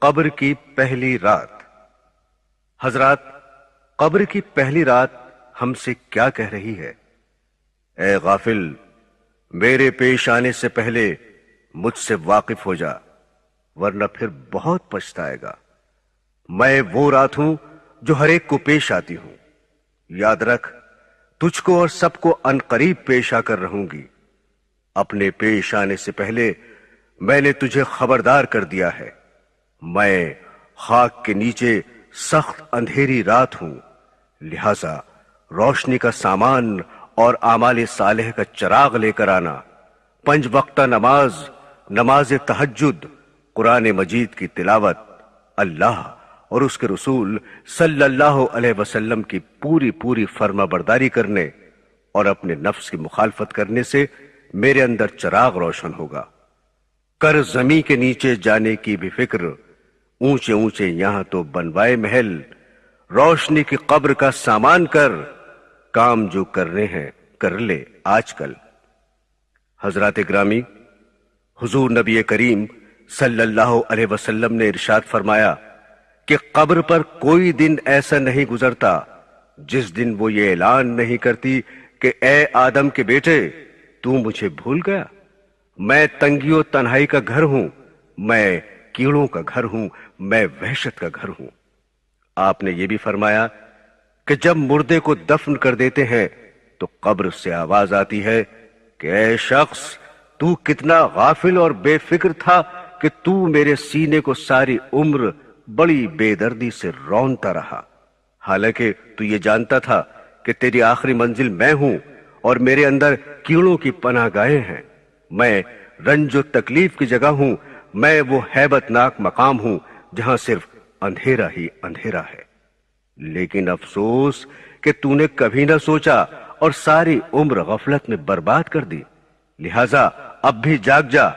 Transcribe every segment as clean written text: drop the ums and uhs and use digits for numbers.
قبر کی پہلی رات۔ حضرات، قبر کی پہلی رات ہم سے کیا کہہ رہی ہے؟ اے غافل، میرے پیش آنے سے پہلے مجھ سے واقف ہو جا، ورنہ پھر بہت پچھتائے گا۔ میں وہ رات ہوں جو ہر ایک کو پیش آتی ہوں۔ یاد رکھ، تجھ کو اور سب کو عنقریب پیش آ کر رہوں گی۔ اپنے پیش آنے سے پہلے میں نے تجھے خبردار کر دیا ہے۔ میں خاک کے نیچے سخت اندھیری رات ہوں، لہذا روشنی کا سامان اور اعمال صالح کا چراغ لے کر آنا۔ 5 وقتہ نماز، نماز تہجد، قرآن مجید کی تلاوت، اللہ اور اس کے رسول صلی اللہ علیہ وسلم کی پوری فرما برداری کرنے اور اپنے نفس کی مخالفت کرنے سے میرے اندر چراغ روشن ہوگا۔ کر زمین کے نیچے جانے کی بھی فکر، اونچے اونچے یہاں تو بنوائے محل، روشنی کی قبر کا سامان کر، کام جو کرنے ہیں کر لے آج کل۔ حضرات گرامی، حضور نبی کریم صلی اللہ علیہ وسلم نے ارشاد فرمایا کہ قبر پر کوئی دن ایسا نہیں گزرتا جس دن وہ یہ اعلان نہیں کرتی کہ اے آدم کے بیٹے، تو مجھے بھول گیا؟ میں تنگی و تنہائی کا گھر ہوں، میں کیڑوں کا گھر ہوں، میں وحشت کا گھر ہوں۔ آپ نے یہ بھی فرمایا کہ جب مردے کو دفن کر دیتے ہیں تو قبر سے آواز آتی ہے کہ اے شخص، تو کتنا غافل اور بے فکر تھا کہ تو میرے سینے کو ساری عمر بڑی بے دردی سے رونتا رہا، حالانکہ تو یہ جانتا تھا کہ تیری آخری منزل میں ہوں اور میرے اندر کیڑوں کی پناہ گاہیں ہیں۔ میں رنج و تکلیف کی جگہ ہوں، میں وہ ہیبت ناک مقام ہوں جہاں صرف اندھیرا ہی اندھیرا ہے۔ لیکن افسوس کہ تو نے کبھی نہ سوچا اور ساری عمر غفلت میں برباد کر دی۔ لہذا اب بھی جاگ جا،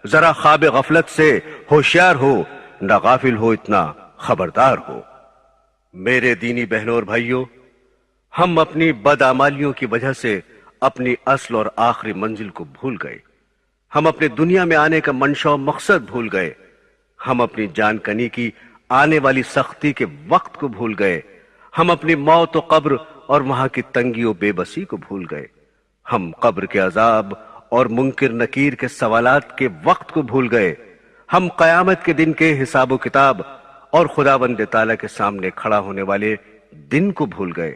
ذرا خواب غفلت سے ہوشیار ہو، نہ غافل ہو، اتنا خبردار ہو۔ میرے دینی بہنوں اور بھائیوں، ہم اپنی بدعمالیوں کی وجہ سے اپنی اصل اور آخری منزل کو بھول گئے۔ ہم اپنے دنیا میں آنے کا منشا و مقصد بھول گئے۔ ہم اپنی جان کنی کی آنے والی سختی کے وقت کو بھول گئے۔ ہم اپنی موت و قبر اور وہاں کی تنگی و بے بسی کو بھول گئے۔ ہم قبر کے عذاب اور منکر نکیر کے سوالات کے وقت کو بھول گئے۔ ہم قیامت کے دن کے حساب و کتاب اور خداوند تعالیٰ کے سامنے کھڑا ہونے والے دن کو بھول گئے۔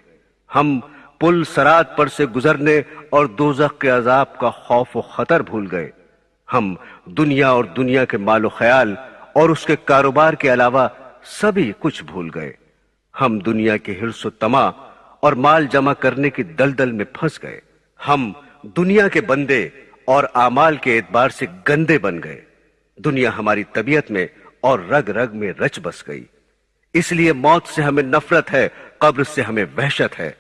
ہم پل صراط پر سے گزرنے اور دوزخ کے عذاب کا خوف و خطر بھول گئے۔ ہم دنیا اور دنیا کے مال و خیال اور اس کے کاروبار کے علاوہ سبھی کچھ بھول گئے۔ ہم دنیا کے حرص و طمع اور مال جمع کرنے کی دلدل میں پھنس گئے۔ ہم دنیا کے بندے اور اعمال کے اعتبار سے گندے بن گئے۔ دنیا ہماری طبیعت میں اور رگ رگ میں رچ بس گئی۔ اس لیے موت سے ہمیں نفرت ہے، قبر سے ہمیں وحشت ہے۔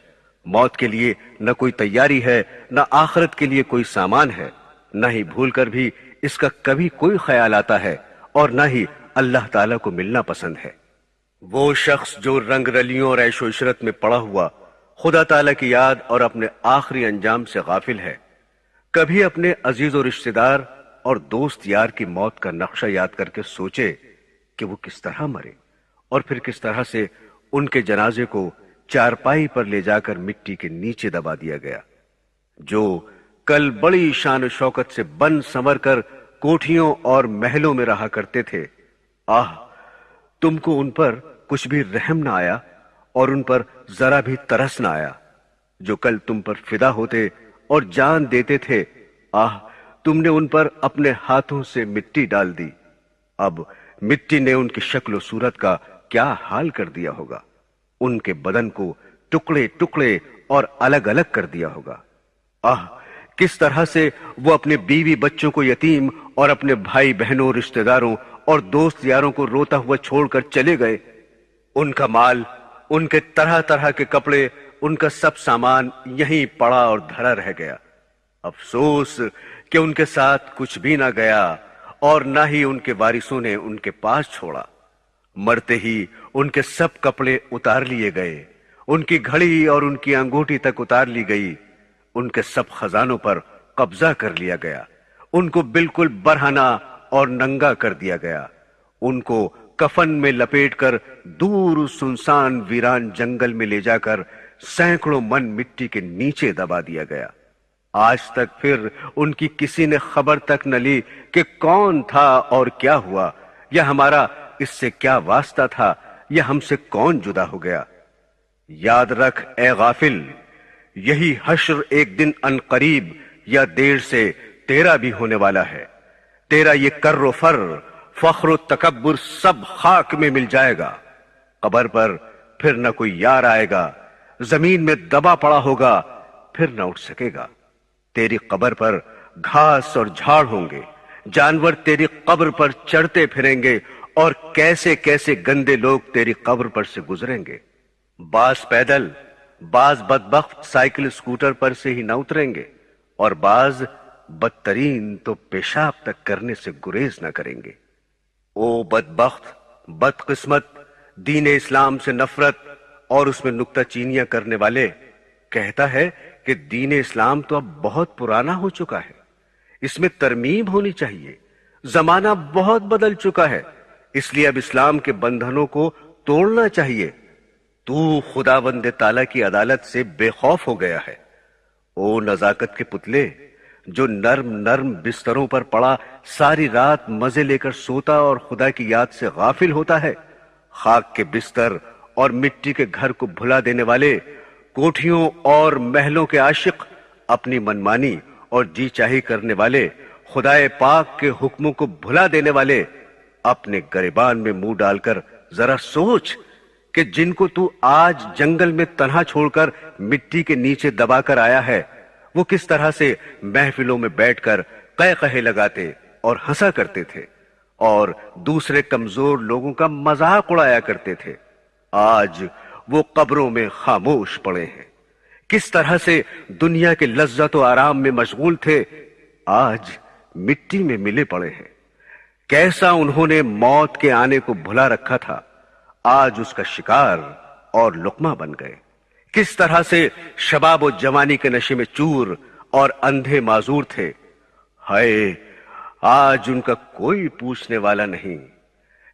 موت کے لیے نہ کوئی تیاری ہے، نہ آخرت کے لیے کوئی سامان ہے، نہ ہی بھول کر بھی اس کا کبھی کوئی خیال آتا ہے، اور نہ ہی اللہ تعالیٰ کو ملنا پسند ہے۔ وہ شخص جو رنگ رلیوں اور عیش و عشرت میں پڑا ہوا خدا تعالیٰ کی یاد اور اپنے آخری انجام سے غافل ہے، کبھی اپنے عزیز و رشتہ دار اور دوست یار کی موت کا نقشہ یاد کر کے سوچے کہ وہ کس طرح مرے اور پھر کس طرح سے ان کے جنازے کو چارپائی پر لے جا کر مٹی کے نیچے دبا دیا گیا۔ جو کل بڑی شان و شوکت سے بن سنور کر کوٹھیوں اور محلوں میں رہا کرتے تھے، آہ، تم کو ان پر کچھ بھی رحم نہ آیا اور ان پر ذرا بھی ترس نہ آیا۔ جو کل تم پر فدا ہوتے اور جان دیتے تھے، آہ، تم نے ان پر اپنے ہاتھوں سے مٹی ڈال دی۔ اب مٹی نے ان کی شکل و صورت کا کیا حال کر دیا ہوگا، ان کے بدن کو ٹکڑے ٹکڑے اور الگ الگ کر دیا ہوگا۔ آہ، کس طرح سے وہ اپنے بیوی بچوں کو یتیم اور اپنے بھائی بہنوں، رشتہ داروں اور دوست یاروں کو روتا ہوا چھوڑ کر چلے گئے۔ ان کا مال، ان کے طرح طرح کے کپڑے، ان کا سب سامان یہیں پڑا اور دھرا رہ گیا۔ افسوس کہ ان کے ساتھ کچھ بھی نہ گیا اور نہ ہی ان کے وارثوں نے ان کے پاس چھوڑا۔ مرتے ہی ان کے سب کپڑے اتار لیے گئے، ان کی گھڑی اور ان کی انگوٹھی تک اتار لی گئی، ان کے سب خزانوں پر قبضہ کر لیا گیا، ان کو بالکل برہنہ اور ننگا کر دیا گیا، ان کو کفن میں لپیٹ کر دور اس سنسان ویران جنگل میں لے جا کر سینکڑوں من مٹی کے نیچے دبا دیا گیا۔ آج تک پھر ان کی کسی نے خبر تک نہ لی کہ کون تھا اور کیا ہوا، یا ہمارا اس سے کیا واسطہ تھا، یا ہم سے کون جدا ہو گیا۔ یاد رکھ اے غافل، یہی حشر ایک دن عنقریب یا دیر سے تیرا بھی ہونے والا ہے۔ تیرا یہ کر و فر، فخر و تکبر سب خاک میں مل جائے گا۔ قبر پر پھر نہ کوئی یار آئے گا، زمین میں دبا پڑا ہوگا، پھر نہ اٹھ سکے گا۔ تیری قبر پر گھاس اور جھاڑ ہوں گے، جانور تیری قبر پر چڑھتے پھریں گے، اور کیسے کیسے گندے لوگ تیری قبر پر سے گزریں گے۔ بعض پیدل، بعض بدبخت سائیکل سکوٹر پر سے ہی نہ اتریں گے، اور بعض بدترین تو پیشاب تک کرنے سے گریز نہ کریں گے۔ او بدبخت، بدقسمت، دین اسلام سے نفرت اور اس میں نکتہ چینیاں کرنے والے، کہتا ہے کہ دین اسلام تو اب بہت پرانا ہو چکا ہے، اس میں ترمیم ہونی چاہیے، زمانہ بہت بدل چکا ہے، اس لیے اب اسلام کے بندھنوں کو توڑنا چاہیے۔ تو خداوند تعالیٰ کی عدالت سے بے خوف ہو گیا ہے۔ او نزاکت کے پتلے، جو نرم نرم بستروں پر پڑا ساری رات مزے لے کر سوتا اور خدا کی یاد سے غافل ہوتا ہے، خاک کے بستر اور مٹی کے گھر کو بھلا دینے والے، کوٹھیوں اور محلوں کے عاشق، اپنی منمانی اور جی چاہی کرنے والے، خدائے پاک کے حکموں کو بھلا دینے والے، اپنے گریبان میں منہ ڈال کر ذرا سوچ کہ جن کو تو آج جنگل میں تنہا چھوڑ کر مٹی کے نیچے دبا کر آیا ہے، وہ کس طرح سے محفلوں میں بیٹھ کر قہقہے لگاتے اور ہنسا کرتے تھے، اور دوسرے کمزور لوگوں کا مذاق اڑایا کرتے تھے۔ آج وہ قبروں میں خاموش پڑے ہیں۔ کس طرح سے دنیا کے لذت و آرام میں مشغول تھے، آج مٹی میں ملے پڑے ہیں۔ کیسا انہوں نے موت کے آنے کو بھلا رکھا تھا، آج اس کا شکار اور لقمہ بن گئے۔ کس طرح سے شباب و جوانی کے نشے میں چور اور اندھے معذور تھے، ہائے آج ان کا کوئی پوچھنے والا نہیں۔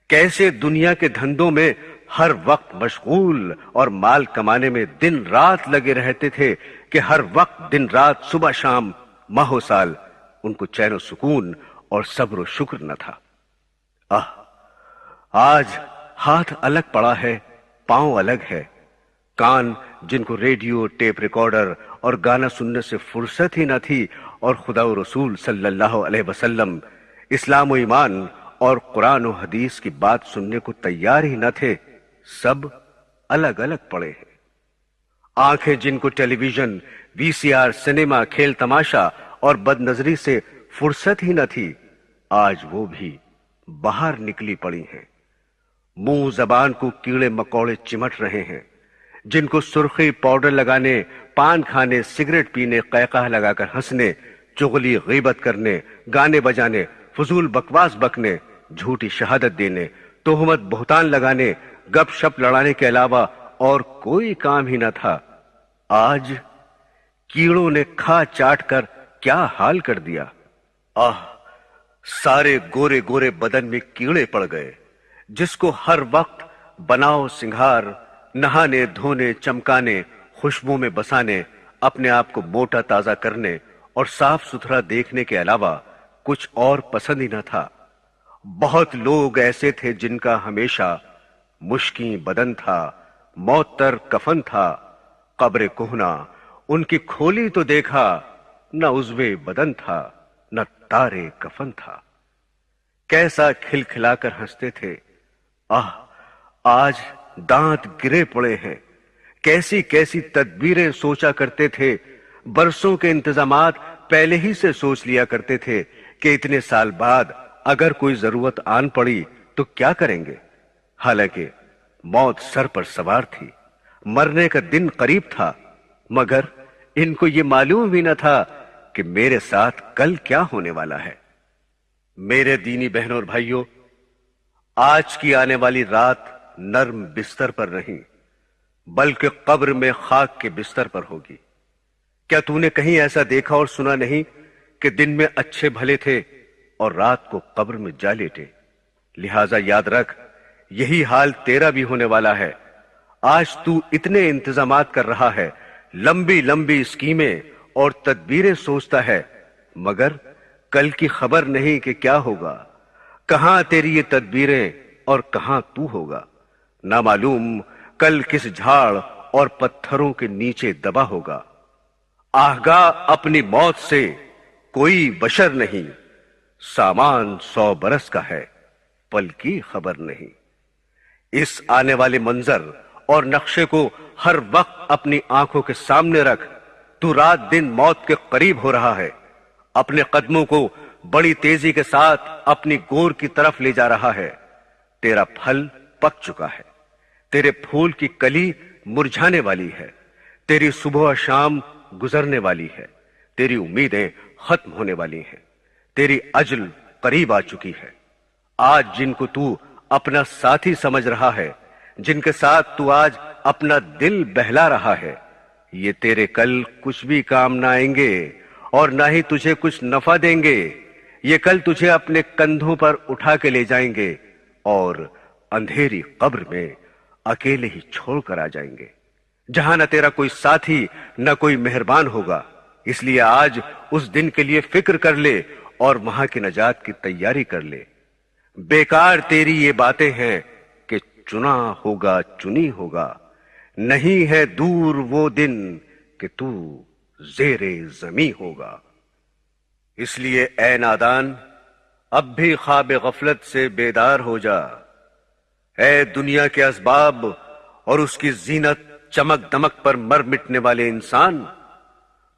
کیسے دنیا کے دھندوں میں ہر وقت مشغول اور مال کمانے میں دن رات لگے رہتے تھے کہ ہر وقت دن رات صبح شام ماہ و سال ان کو چین و سکون اور صبر و شکر نہ تھا۔ آج ہاتھ الگ پڑا ہے، پاؤں الگ ہے، کان جن کو ریڈیو، ٹیپ ریکارڈر اور گانا سننے سے فرصت ہی نہ تھی، اور خدا و رسول صلی اللہ علیہ وسلم، اسلام و ایمان اور قرآن و حدیث کی بات سننے کو تیار ہی نہ تھے، سب الگ الگ پڑے ہیں۔ آنکھیں جن کو ٹیلی ویژن، وی سی آر، سنیما، کھیل تماشا اور بد نظری سے فرصت ہی نہ تھی، آج وہ بھی باہر نکلی پڑی ہیں۔ منہ زبان کو کیڑے مکوڑے چمٹ رہے ہیں، جن کو سرخی پاؤڈر لگانے، پان کھانے، سگریٹ پینے، قہقہ لگا کر ہنسنے، چغلی غیبت کرنے، گانے بجانے، فضول بکواس بکنے، جھوٹی شہادت دینے، تہمت بہتان لگانے، گپ شپ لڑانے کے علاوہ اور کوئی کام ہی نہ تھا۔ آج کیڑوں نے کھا چاٹ کر کیا حال کر دیا۔ سارے گورے گورے بدن میں کیڑے پڑ گئے، جس کو ہر وقت بناؤ سنگھار، نہانے دھونے، چمکانے، خوشبو میں بسانے، اپنے آپ کو موٹا تازہ کرنے اور صاف ستھرا دیکھنے کے علاوہ کچھ اور پسند ہی نہ تھا۔ بہت لوگ ایسے تھے جن کا ہمیشہ مشکیں بدن تھا، معطر کفن تھا، قبر کہنا ان کی کھولی تو دیکھا، نہ عضوے بدن تھا، نہ تارے کفن تھا۔ کیسا کھل کھلا کر ہنستے تھے، آج دانت گرے پڑے ہیں۔ کیسی کیسی تدبیریں سوچا کرتے تھے، برسوں کے انتظامات پہلے ہی سے سوچ لیا کرتے تھے کہ اتنے سال بعد اگر کوئی ضرورت آن پڑی تو کیا کریں گے۔ حالانکہ موت سر پر سوار تھی، مرنے کا دن قریب تھا، مگر ان کو یہ معلوم بھی نہ تھا کہ میرے ساتھ کل کیا ہونے والا ہے۔ میرے دینی بہنوں اور بھائیوں، آج کی آنے والی رات نرم بستر پر نہیں بلکہ قبر میں خاک کے بستر پر ہوگی۔ کیا تو نے کہیں ایسا دیکھا اور سنا نہیں کہ دن میں اچھے بھلے تھے اور رات کو قبر میں جا لیٹے؟ لہذا یاد رکھ، یہی حال تیرا بھی ہونے والا ہے۔ آج تو اتنے انتظامات کر رہا ہے، لمبی لمبی اسکیمیں اور تدبیریں سوچتا ہے، مگر کل کی خبر نہیں کہ کیا ہوگا، کہاں تیری یہ تدبیریں اور کہاں تو ہوگا۔ نہ معلوم کل کس جھاڑ اور پتھروں کے نیچے دبا ہوگا۔ آگاہ اپنی موت سے کوئی بشر نہیں، سامان 100 برس کا ہے، پل کی خبر نہیں۔ اس آنے والے منظر اور نقشے کو ہر وقت اپنی آنکھوں کے سامنے رکھ۔ تو رات دن موت کے قریب ہو رہا ہے، اپنے قدموں کو بڑی تیزی کے ساتھ اپنی گور کی طرف لے جا رہا ہے۔ تیرا پھل پک چکا ہے، تیرے پھول کی کلی مرجھانے والی ہے، تیری صبح و شام گزرنے والی ہے، تیری امیدیں ختم ہونے والی ہیں، تیری اجل قریب آ چکی ہے۔ آج جن کو تو اپنا ساتھی سمجھ رہا ہے، جن کے ساتھ تو آج اپنا دل بہلا رہا ہے، یہ تیرے کل کچھ بھی کام نہ آئیں گے اور نہ ہی تجھے کچھ نفع دیں گے۔ یہ کل تجھے اپنے کندھوں پر اٹھا کے لے جائیں گے اور اندھیری قبر میں اکیلے ہی چھوڑ کر آ جائیں گے، جہاں نہ تیرا کوئی ساتھی نہ کوئی مہربان ہوگا۔ اس لیے آج اس دن کے لیے فکر کر لے اور وہاں کی نجات کی تیاری کر لے۔ بیکار تیری یہ باتیں ہیں کہ چنا ہوگا چنی ہوگا، نہیں ہے دور وہ دن کہ تو زیر زمیں ہوگا۔ اس لیے اے نادان، اب بھی خواب غفلت سے بیدار ہو جا۔ اے دنیا کے اسباب اور اس کی زینت چمک دمک پر مر مٹنے والے انسان،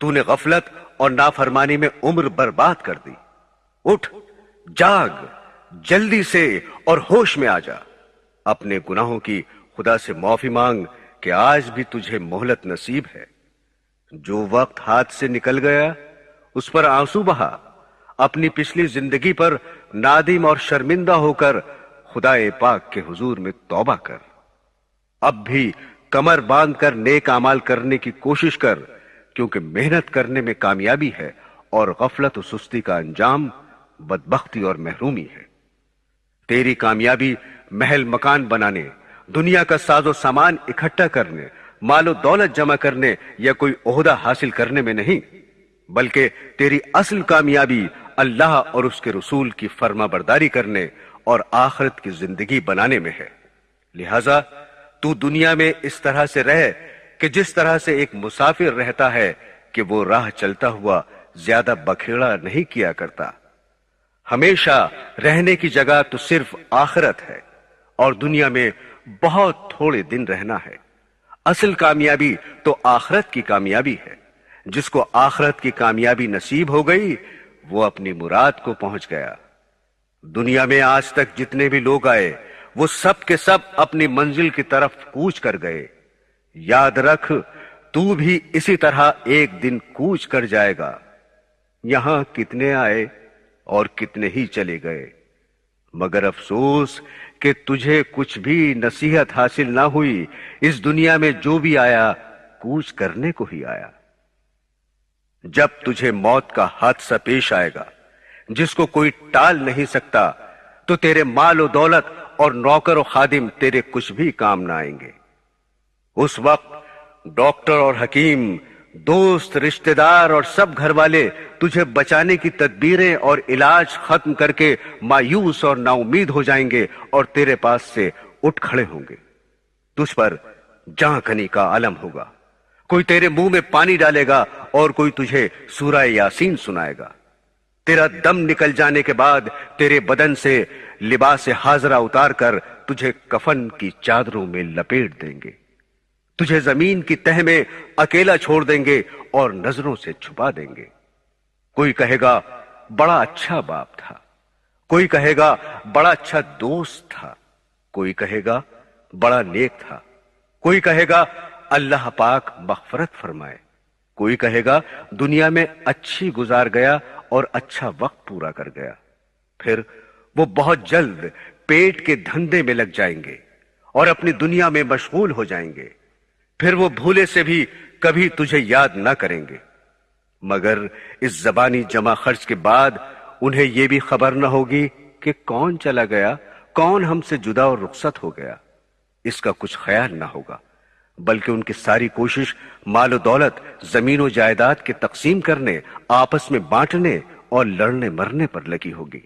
تو نے غفلت اور نافرمانی میں عمر برباد کر دی۔ اٹھ، جاگ، جلدی سے اور ہوش میں آ جا۔ اپنے گناہوں کی خدا سے معافی مانگ کہ آج بھی تجھے مہلت نصیب ہے۔ جو وقت ہاتھ سے نکل گیا اس پر آنسو بہا، اپنی پچھلی زندگی پر نادم اور شرمندہ ہو کر خدائے پاک کے حضور میں توبہ کر۔ اب بھی کمر باندھ کر نیک اعمال کرنے کی کوشش کر، کیونکہ محنت کرنے میں کامیابی ہے اور غفلت و سستی کا انجام بدبختی اور محرومی ہے۔ تیری کامیابی محل مکان بنانے، دنیا کا ساز و سامان اکٹھا کرنے، مال و دولت جمع کرنے یا کوئی عہدہ حاصل کرنے میں نہیں، بلکہ تیری اصل کامیابی اللہ اور اس کے رسول کی فرما برداری کرنے اور آخرت کی زندگی بنانے میں ہے۔ لہذا تو دنیا میں اس طرح سے رہ کہ جس طرح سے ایک مسافر رہتا ہے کہ وہ راہ چلتا ہوا زیادہ بکھیڑا نہیں کیا کرتا۔ ہمیشہ رہنے کی جگہ تو صرف آخرت ہے اور دنیا میں بہت تھوڑے دن رہنا ہے۔ اصل کامیابی تو آخرت کی کامیابی ہے۔ جس کو آخرت کی کامیابی نصیب ہو گئی وہ اپنی مراد کو پہنچ گیا۔ دنیا میں آج تک جتنے بھی لوگ آئے وہ سب کے سب اپنی منزل کی طرف کوچ کر گئے۔ یاد رکھ، تو بھی اسی طرح ایک دن کوچ کر جائے گا۔ یہاں کتنے آئے اور کتنے ہی چلے گئے، مگر افسوس کہ تجھے کچھ بھی نصیحت حاصل نہ ہوئی۔ اس دنیا میں جو بھی آیا کوچ کرنے کو ہی آیا۔ جب تجھے موت کا حادثہ پیش آئے گا جس کو کوئی ٹال نہیں سکتا، تو تیرے مال و دولت اور نوکر و خادم تیرے کچھ بھی کام نہ آئیں گے۔ اس وقت ڈاکٹر اور حکیم، دوست، رشتہ دار اور سب گھر والے تجھے بچانے کی تدبیریں اور علاج ختم کر کے مایوس اور نا امید ہو جائیں گے اور تیرے پاس سے اٹھ کھڑے ہوں گے۔ تجھ پر جاں کنی کا عالم ہوگا، کوئی تیرے منہ میں پانی ڈالے گا اور کوئی تجھے سورہ یاسین سنائے گا۔ تیرا دم نکل جانے کے بعد تیرے بدن سے لباس حاضرہ اتار کر تجھے کفن کی چادروں میں لپیٹ دیں گے، تجھے زمین کی تہ میں اکیلا چھوڑ دیں گے اور نظروں سے چھپا دیں گے۔ کوئی کہے گا بڑا اچھا باپ تھا، کوئی کہے گا بڑا اچھا دوست تھا، کوئی کہے گا بڑا نیک تھا، کوئی کہے گا اللہ پاک مغفرت فرمائے، کوئی کہے گا دنیا میں اچھی گزار گیا اور اچھا وقت پورا کر گیا۔ پھر وہ بہت جلد پیٹ کے دھندے میں لگ جائیں گے اور اپنی دنیا میں مشغول ہو جائیں گے۔ پھر وہ بھولے سے بھی کبھی تجھے یاد نہ کریں گے، مگر اس زبانی جمع خرچ کے بعد انہیں یہ بھی خبر نہ ہوگی کہ کون چلا گیا، کون ہم سے جدا اور رخصت ہو گیا، اس کا کچھ خیال نہ ہوگا، بلکہ ان کی ساری کوشش مال و دولت، زمین و جائیداد کے تقسیم کرنے، آپس میں بانٹنے اور لڑنے مرنے پر لگی ہوگی۔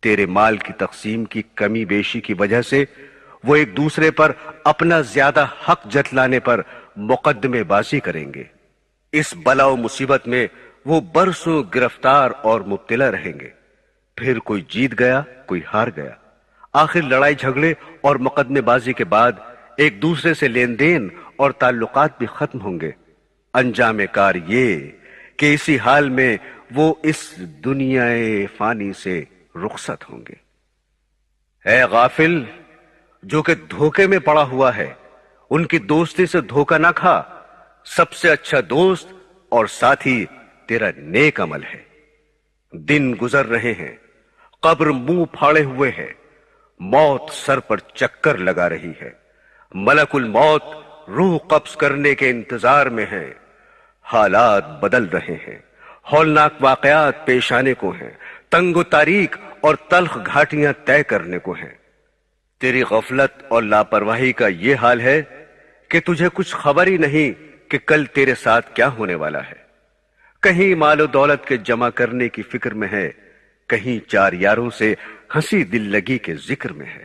تیرے مال کی تقسیم کی کمی بیشی کی وجہ سے وہ ایک دوسرے پر اپنا زیادہ حق جتلانے پر مقدمے بازی کریں گے۔ اس بلا و مصیبت میں وہ برسوں گرفتار اور مبتلا رہیں گے، پھر کوئی جیت گیا کوئی ہار گیا، آخر لڑائی جھگڑے اور مقدمے بازی کے بعد ایک دوسرے سے لین دین اور تعلقات بھی ختم ہوں گے۔ انجام کار یہ کہ اسی حال میں وہ اس دنیا فانی سے رخصت ہوں گے۔ اے غافل، جو کہ دھوکے میں پڑا ہوا ہے، ان کی دوستی سے دھوکہ نہ کھا۔ سب سے اچھا دوست اور ساتھی تیرا نیک عمل ہے۔ دن گزر رہے ہیں، قبر منہ پھاڑے ہوئے ہے، موت سر پر چکر لگا رہی ہے، ملک الموت روح قبض کرنے کے انتظار میں ہے۔ حالات بدل رہے ہیں، ہولناک واقعات پیش آنے کو ہیں، تنگ و تاریک اور تلخ گھاٹیاں طے کرنے کو ہیں۔ تیری غفلت اور لاپرواہی کا یہ حال ہے کہ تجھے کچھ خبر ہی نہیں کہ کل تیرے ساتھ کیا ہونے والا ہے۔ کہیں مال و دولت کے جمع کرنے کی فکر میں ہے، کہیں چار یاروں سے ہنسی دل لگی کے ذکر میں ہے۔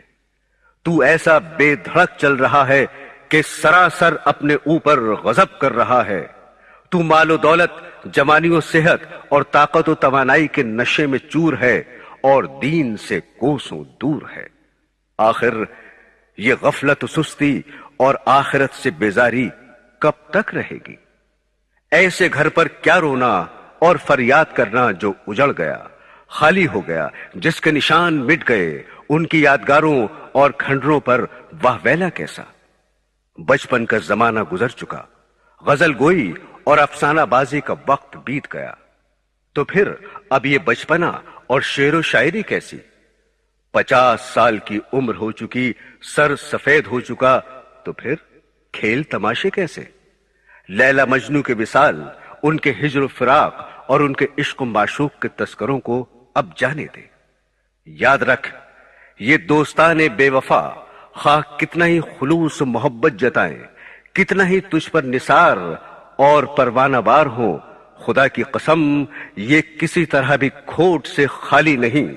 تو ایسا بے دھڑک چل رہا ہے کہ سراسر اپنے اوپر غضب کر رہا ہے۔ تو مال و دولت، جوانی و صحت اور طاقت و توانائی کے نشے میں چور ہے اور دین سے کوسوں دور ہے۔ آخر یہ غفلت و سستی اور آخرت سے بیزاری کب تک رہے گی؟ ایسے گھر پر کیا رونا اور فریاد کرنا جو اجڑ گیا، خالی ہو گیا، جس کے نشان مٹ گئے، ان کی یادگاروں اور کھنڈروں پر واہ ویلا کیسا؟ بچپن کا زمانہ گزر چکا، غزل گوئی اور افسانہ بازی کا وقت بیت گیا، تو پھر اب یہ بچپنا اور شعر و شاعری کیسی؟ 50 سال کی عمر ہو چکی، سر سفید ہو چکا، تو پھر کھیل تماشے کیسے؟ لیلا مجنو کے وصال، ان کے ہجر و فراق اور ان کے عشق و معشوق کے تذکروں کو اب جانے دے۔ یاد رکھ، یہ دوستان بے وفا خواہ کتنا ہی خلوص و محبت جتائیں، کتنا ہی تجھ پر نثار اور پروانہ وار ہوں، خدا کی قسم یہ کسی طرح بھی کھوٹ سے خالی نہیں۔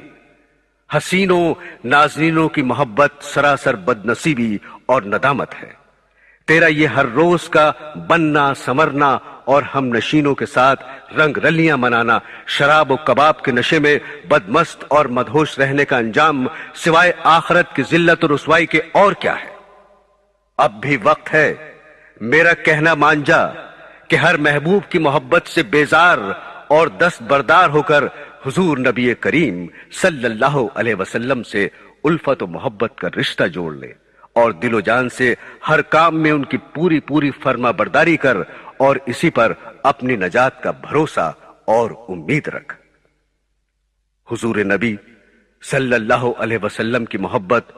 حسینوں ناظرینوں کی محبت سراسر بد نصیبی اور ندامت ہے۔ تیرا یہ ہر روز کا بننا سمرنا اور ہم نشینوں کے ساتھ رنگ رلیاں منانا، شراب و کباب کے نشے میں بدمست اور مدہوش رہنے کا انجام سوائے آخرت کی ذلت و رسوائی کے اور کیا ہے؟ اب بھی وقت ہے، میرا کہنا مان جا کہ ہر محبوب کی محبت سے بیزار اور دست بردار ہو کر حضور نبی کریم صلی اللہ علیہ وسلم سے الفت و محبت کا رشتہ جوڑ لے، اور دل و جان سے ہر کام میں ان کی پوری پوری فرما برداری کر، اور اسی پر اپنی نجات کا بھروسہ اور امید رکھ۔ حضور نبی صلی اللہ علیہ وسلم کی محبت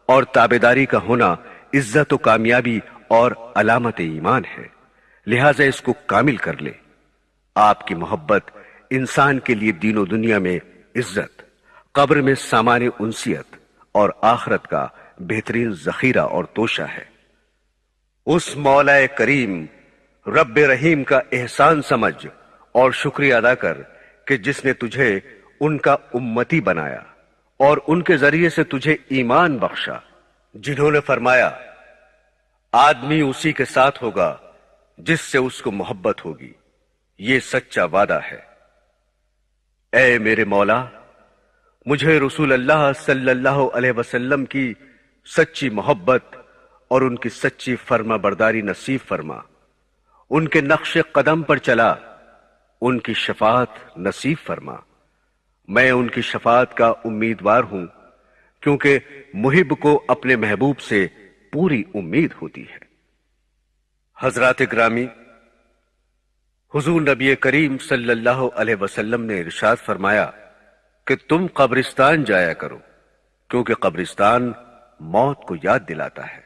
اور تابعداری کا ہونا عزت و کامیابی اور علامت ایمان ہے، لہٰذا اس کو کامل کر لے۔ آپ کی محبت انسان کے لیے دین و دنیا میں عزت، قبر میں سامان انسیت اور آخرت کا بہترین ذخیرہ اور توشہ ہے۔ اس مولا کریم رب رحیم کا احسان سمجھ اور شکریہ ادا کر کہ جس نے تجھے ان کا امتی بنایا اور ان کے ذریعے سے تجھے ایمان بخشا، جنہوں نے فرمایا آدمی اسی کے ساتھ ہوگا جس سے اس کو محبت ہوگی، یہ سچا وعدہ ہے۔ اے میرے مولا، مجھے رسول اللہ صلی اللہ علیہ وسلم کی سچی محبت اور ان کی سچی فرما برداری نصیب فرما، ان کے نقش قدم پر چلا، ان کی شفاعت نصیب فرما۔ میں ان کی شفاعت کا امیدوار ہوں، کیونکہ محب کو اپنے محبوب سے پوری امید ہوتی ہے۔ حضرات گرامی، حضور نبی کریم صلی اللہ علیہ وسلم نے ارشاد فرمایا کہ تم قبرستان جایا کرو، کیونکہ قبرستان موت کو یاد دلاتا ہے،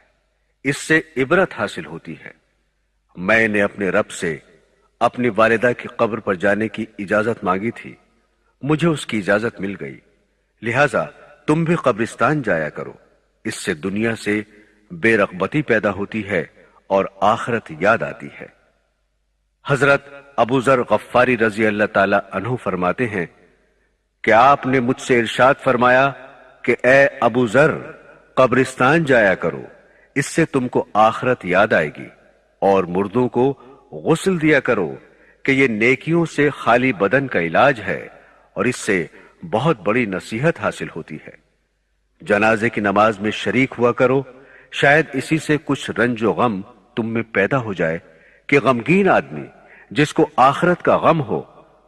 اس سے عبرت حاصل ہوتی ہے۔ میں نے اپنے رب سے اپنی والدہ کی قبر پر جانے کی اجازت مانگی تھی، مجھے اس کی اجازت مل گئی، لہٰذا تم بھی قبرستان جایا کرو، اس سے دنیا سے بے رغبتی پیدا ہوتی ہے اور آخرت یاد آتی ہے۔ حضرت ابو ذر غفاری رضی اللہ تعالی عنہ فرماتے ہیں کہ آپ نے مجھ سے ارشاد فرمایا کہ اے ابو ذر، قبرستان جایا کرو، اس سے تم کو آخرت یاد آئے گی، اور مردوں کو غسل دیا کرو کہ یہ نیکیوں سے خالی بدن کا علاج ہے اور اس سے بہت بڑی نصیحت حاصل ہوتی ہے۔ جنازے کی نماز میں شریک ہوا کرو، شاید اسی سے کچھ رنج و غم تم میں پیدا ہو جائے کہ غمگین آدمی جس کو آخرت کا غم ہو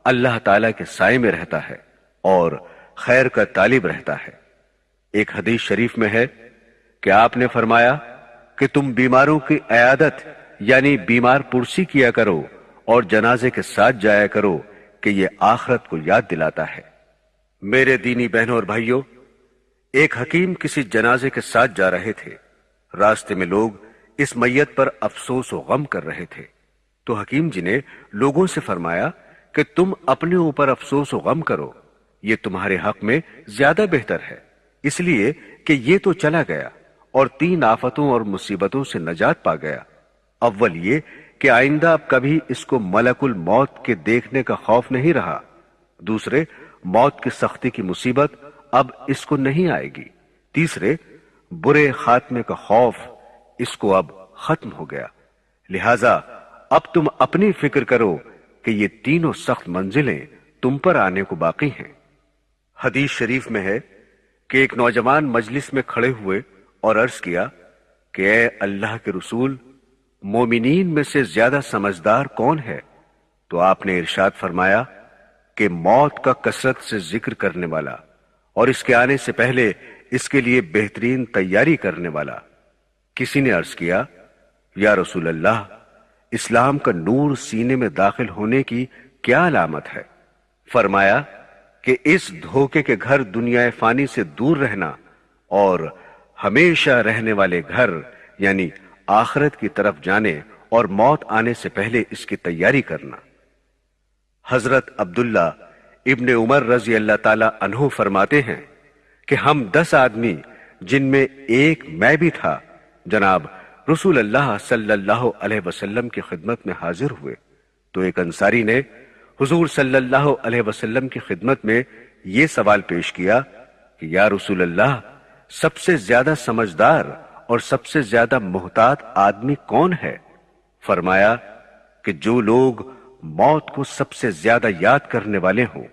اللہ تعالیٰ کے سائے میں رہتا ہے اور خیر کا طالب رہتا ہے۔ ایک حدیث شریف میں ہے کہ آپ نے فرمایا کہ تم بیماروں کی عیادت یعنی بیمار پرسی کیا کرو اور جنازے کے ساتھ جایا کرو کہ یہ آخرت کو یاد دلاتا ہے۔ میرے دینی بہنوں اور بھائیوں، ایک حکیم کسی جنازے کے ساتھ جا رہے تھے۔ راستے میں لوگ اس میت پر افسوس و غم کر رہے تھے، تو حکیم جی نے لوگوں سے فرمایا کہ تم اپنے اوپر افسوس و غم کرو، یہ تمہارے حق میں زیادہ بہتر ہے، اس لیے کہ یہ تو چلا گیا اور 3 آفتوں اور مصیبتوں سے نجات پا گیا۔ اول یہ کہ آئندہ اب کبھی اس کو ملک الموت کے دیکھنے کا خوف نہیں رہا، دوسرے موت کی سختی کی مصیبت اب اس کو نہیں آئے گی، تیسرے برے خاتمے کا خوف اس کو اب ختم ہو گیا، لہذا اب تم اپنی فکر کرو کہ یہ تینوں سخت منزلیں تم پر آنے کو باقی ہیں۔ حدیث شریف میں ہے کہ ایک نوجوان مجلس میں کھڑے ہوئے اور عرض کیا کہ اے اللہ کے رسول، مومنین میں سے زیادہ سمجھدار کون ہے؟ تو آپ نے ارشاد فرمایا کہ موت کا کثرت سے ذکر کرنے والا اور اس کے آنے سے پہلے اس کے لیے بہترین تیاری کرنے والا۔ کسی نے عرض کیا یا رسول اللہ، اسلام کا نور سینے میں داخل ہونے کی کیا علامت ہے؟ فرمایا کہ اس دھوکے کے گھر دنیا فانی سے دور رہنا اور ہمیشہ رہنے والے گھر یعنی آخرت کی طرف جانے اور موت آنے سے پہلے اس کی تیاری کرنا۔ حضرت عبداللہ ابن عمر رضی اللہ تعالی عنہ فرماتے ہیں کہ ہم 10 آدمی جن میں ایک میں بھی تھا جناب رسول اللہ صلی اللہ علیہ وسلم کی خدمت میں حاضر ہوئے، تو ایک انصاری نے حضور صلی اللہ علیہ وسلم کی خدمت میں یہ سوال پیش کیا کہ یا رسول اللہ، سب سے زیادہ سمجھدار اور سب سے زیادہ محتاط آدمی کون ہے؟ فرمایا کہ جو لوگ موت کو سب سے زیادہ یاد کرنے والے ہوں،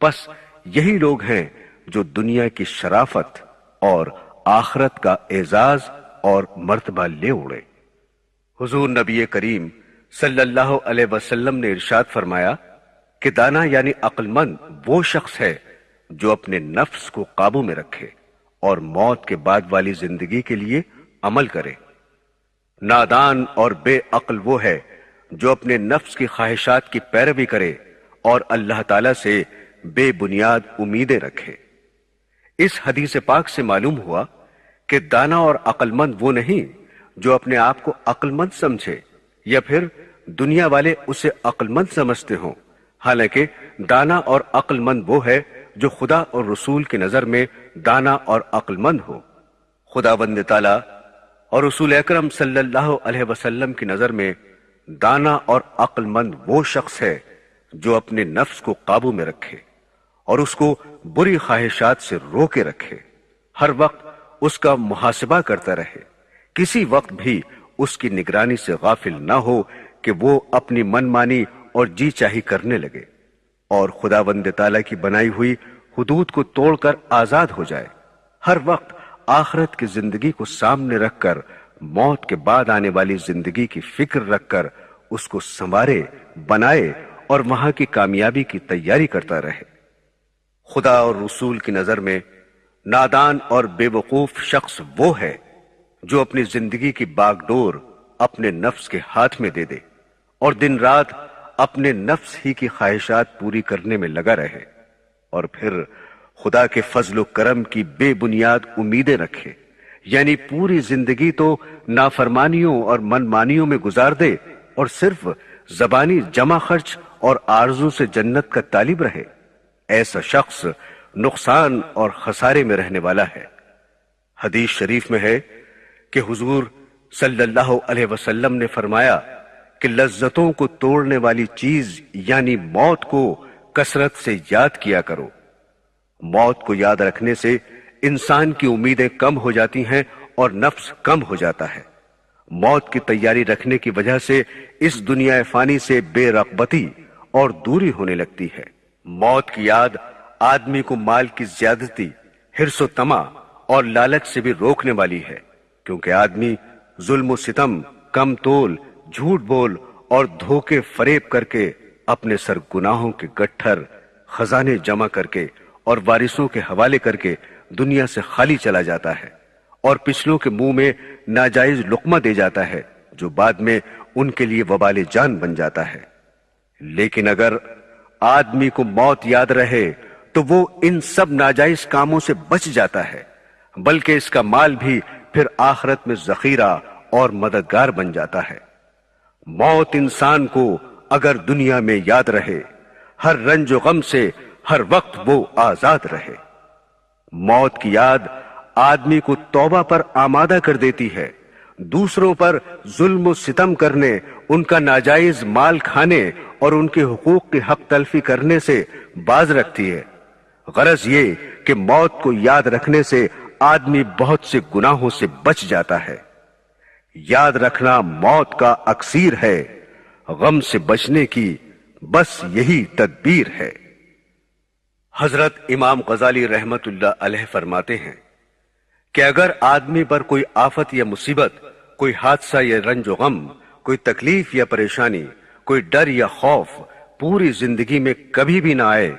پس یہی لوگ ہیں جو دنیا کی شرافت اور آخرت کا اعزاز اور مرتبہ لے اڑے۔ حضور نبی کریم صلی اللہ علیہ وسلم نے ارشاد فرمایا کہ دانا یعنی عقل مند وہ شخص ہے جو اپنے نفس کو قابو میں رکھے اور موت کے بعد والی زندگی کے لیے عمل کرے۔ نادان اور بے عقل وہ ہے جو اپنے نفس کی خواہشات کی پیروی کرے اور اللہ تعالیٰ سے بے بنیاد امیدیں رکھے۔ اس حدیث پاک سے معلوم ہوا کہ دانا اور عقل مند وہ نہیں جو اپنے آپ کو عقل مند سمجھے یا پھر دنیا والے اسے عقل مند سمجھتے ہوں، حالانکہ دانا اور عقل مند وہ ہے جو خدا اور رسول کی نظر میں دانا اور عقل مند ہو۔ خداوند تعالیٰ اور رسول اکرم صلی اللہ علیہ وسلم کی نظر میں دانا اور عقل مند وہ شخص ہے جو اپنے نفس کو قابو میں رکھے اور اس کو بری خواہشات سے روکے رکھے، ہر وقت اس کا محاسبہ کرتا رہے، کسی وقت بھی اس کی نگرانی سے غافل نہ ہو کہ وہ اپنی من مانی اور جی چاہی کرنے لگے، اور خداوند تعالیٰ کی بنائی ہوئی حدود کو توڑ کر آزاد ہو جائے، ہر وقت آخرت کی زندگی کو سامنے رکھ کر موت کے بعد آنے والی زندگی کی فکر رکھ کر اس کو سنوارے، بنائے اور وہاں کی کامیابی کی تیاری کرتا رہے۔ خدا اور رسول کی نظر میں نادان اور بے وقوف شخص وہ ہے جو اپنی زندگی کی باغ ڈور اپنے نفس کے ہاتھ میں دے دے اور دن رات اپنے نفس ہی کی خواہشات پوری کرنے میں لگا رہے، اور پھر خدا کے فضل و کرم کی بے بنیاد امیدیں رکھے، یعنی پوری زندگی تو نافرمانیوں اور من مانیوں میں گزار دے اور صرف زبانی جمع خرچ اور آرزو سے جنت کا طالب رہے۔ ایسا شخص نقصان اور خسارے میں رہنے والا ہے۔ حدیث شریف میں ہے کہ حضور صلی اللہ علیہ وسلم نے فرمایا کہ لذتوں کو توڑنے والی چیز یعنی موت کو کثرت سے یاد کیا کرو۔ موت کو یاد رکھنے سے انسان کی امیدیں کم ہو جاتی ہیں اور نفس کم ہو جاتا ہے۔ موت کی تیاری رکھنے کی وجہ سے اس دنیا فانی سے بے رغبتی اور دوری ہونے لگتی ہے۔ موت کی یاد آدمی کو مال کی زیادتی، حرص و طمع اور لالچ سے بھی روکنے والی ہے، کیونکہ آدمی ظلم و ستم، کم تول، جھوٹ بول اور دھوکے فریب کر کے اپنے سر گناہوں کے گٹھر خزانے جمع کر کے اور وارثوں کے حوالے کر کے دنیا سے خالی چلا جاتا ہے اور پچھلوں کے منہ میں ناجائز لقمہ دے جاتا ہے جو بعد میں ان کے لیے وبال جان بن جاتا ہے۔ لیکن اگر آدمی کو موت یاد رہے تو وہ ان سب ناجائز کاموں سے بچ جاتا ہے، بلکہ اس کا مال بھی پھر آخرت میں ذخیرہ اور مددگار بن جاتا ہے۔ موت انسان کو اگر دنیا میں یاد رہے، ہر رنج و غم سے ہر وقت وہ آزاد رہے۔ موت کی یاد آدمی کو توبہ پر آمادہ کر دیتی ہے، دوسروں پر ظلم و ستم کرنے، ان کا ناجائز مال کھانے اور ان کے حقوق کی حق تلفی کرنے سے باز رکھتی ہے۔ غرض یہ کہ موت کو یاد رکھنے سے آدمی بہت سے گناہوں سے بچ جاتا ہے۔ یاد رکھنا موت کا اکسیر ہے، غم سے بچنے کی بس یہی تدبیر ہے۔ حضرت امام غزالی رحمت اللہ علیہ فرماتے ہیں کہ اگر آدمی پر کوئی آفت یا مصیبت، کوئی حادثہ یا رنج و غم، کوئی تکلیف یا پریشانی، کوئی ڈر یا خوف پوری زندگی میں کبھی بھی نہ آئے،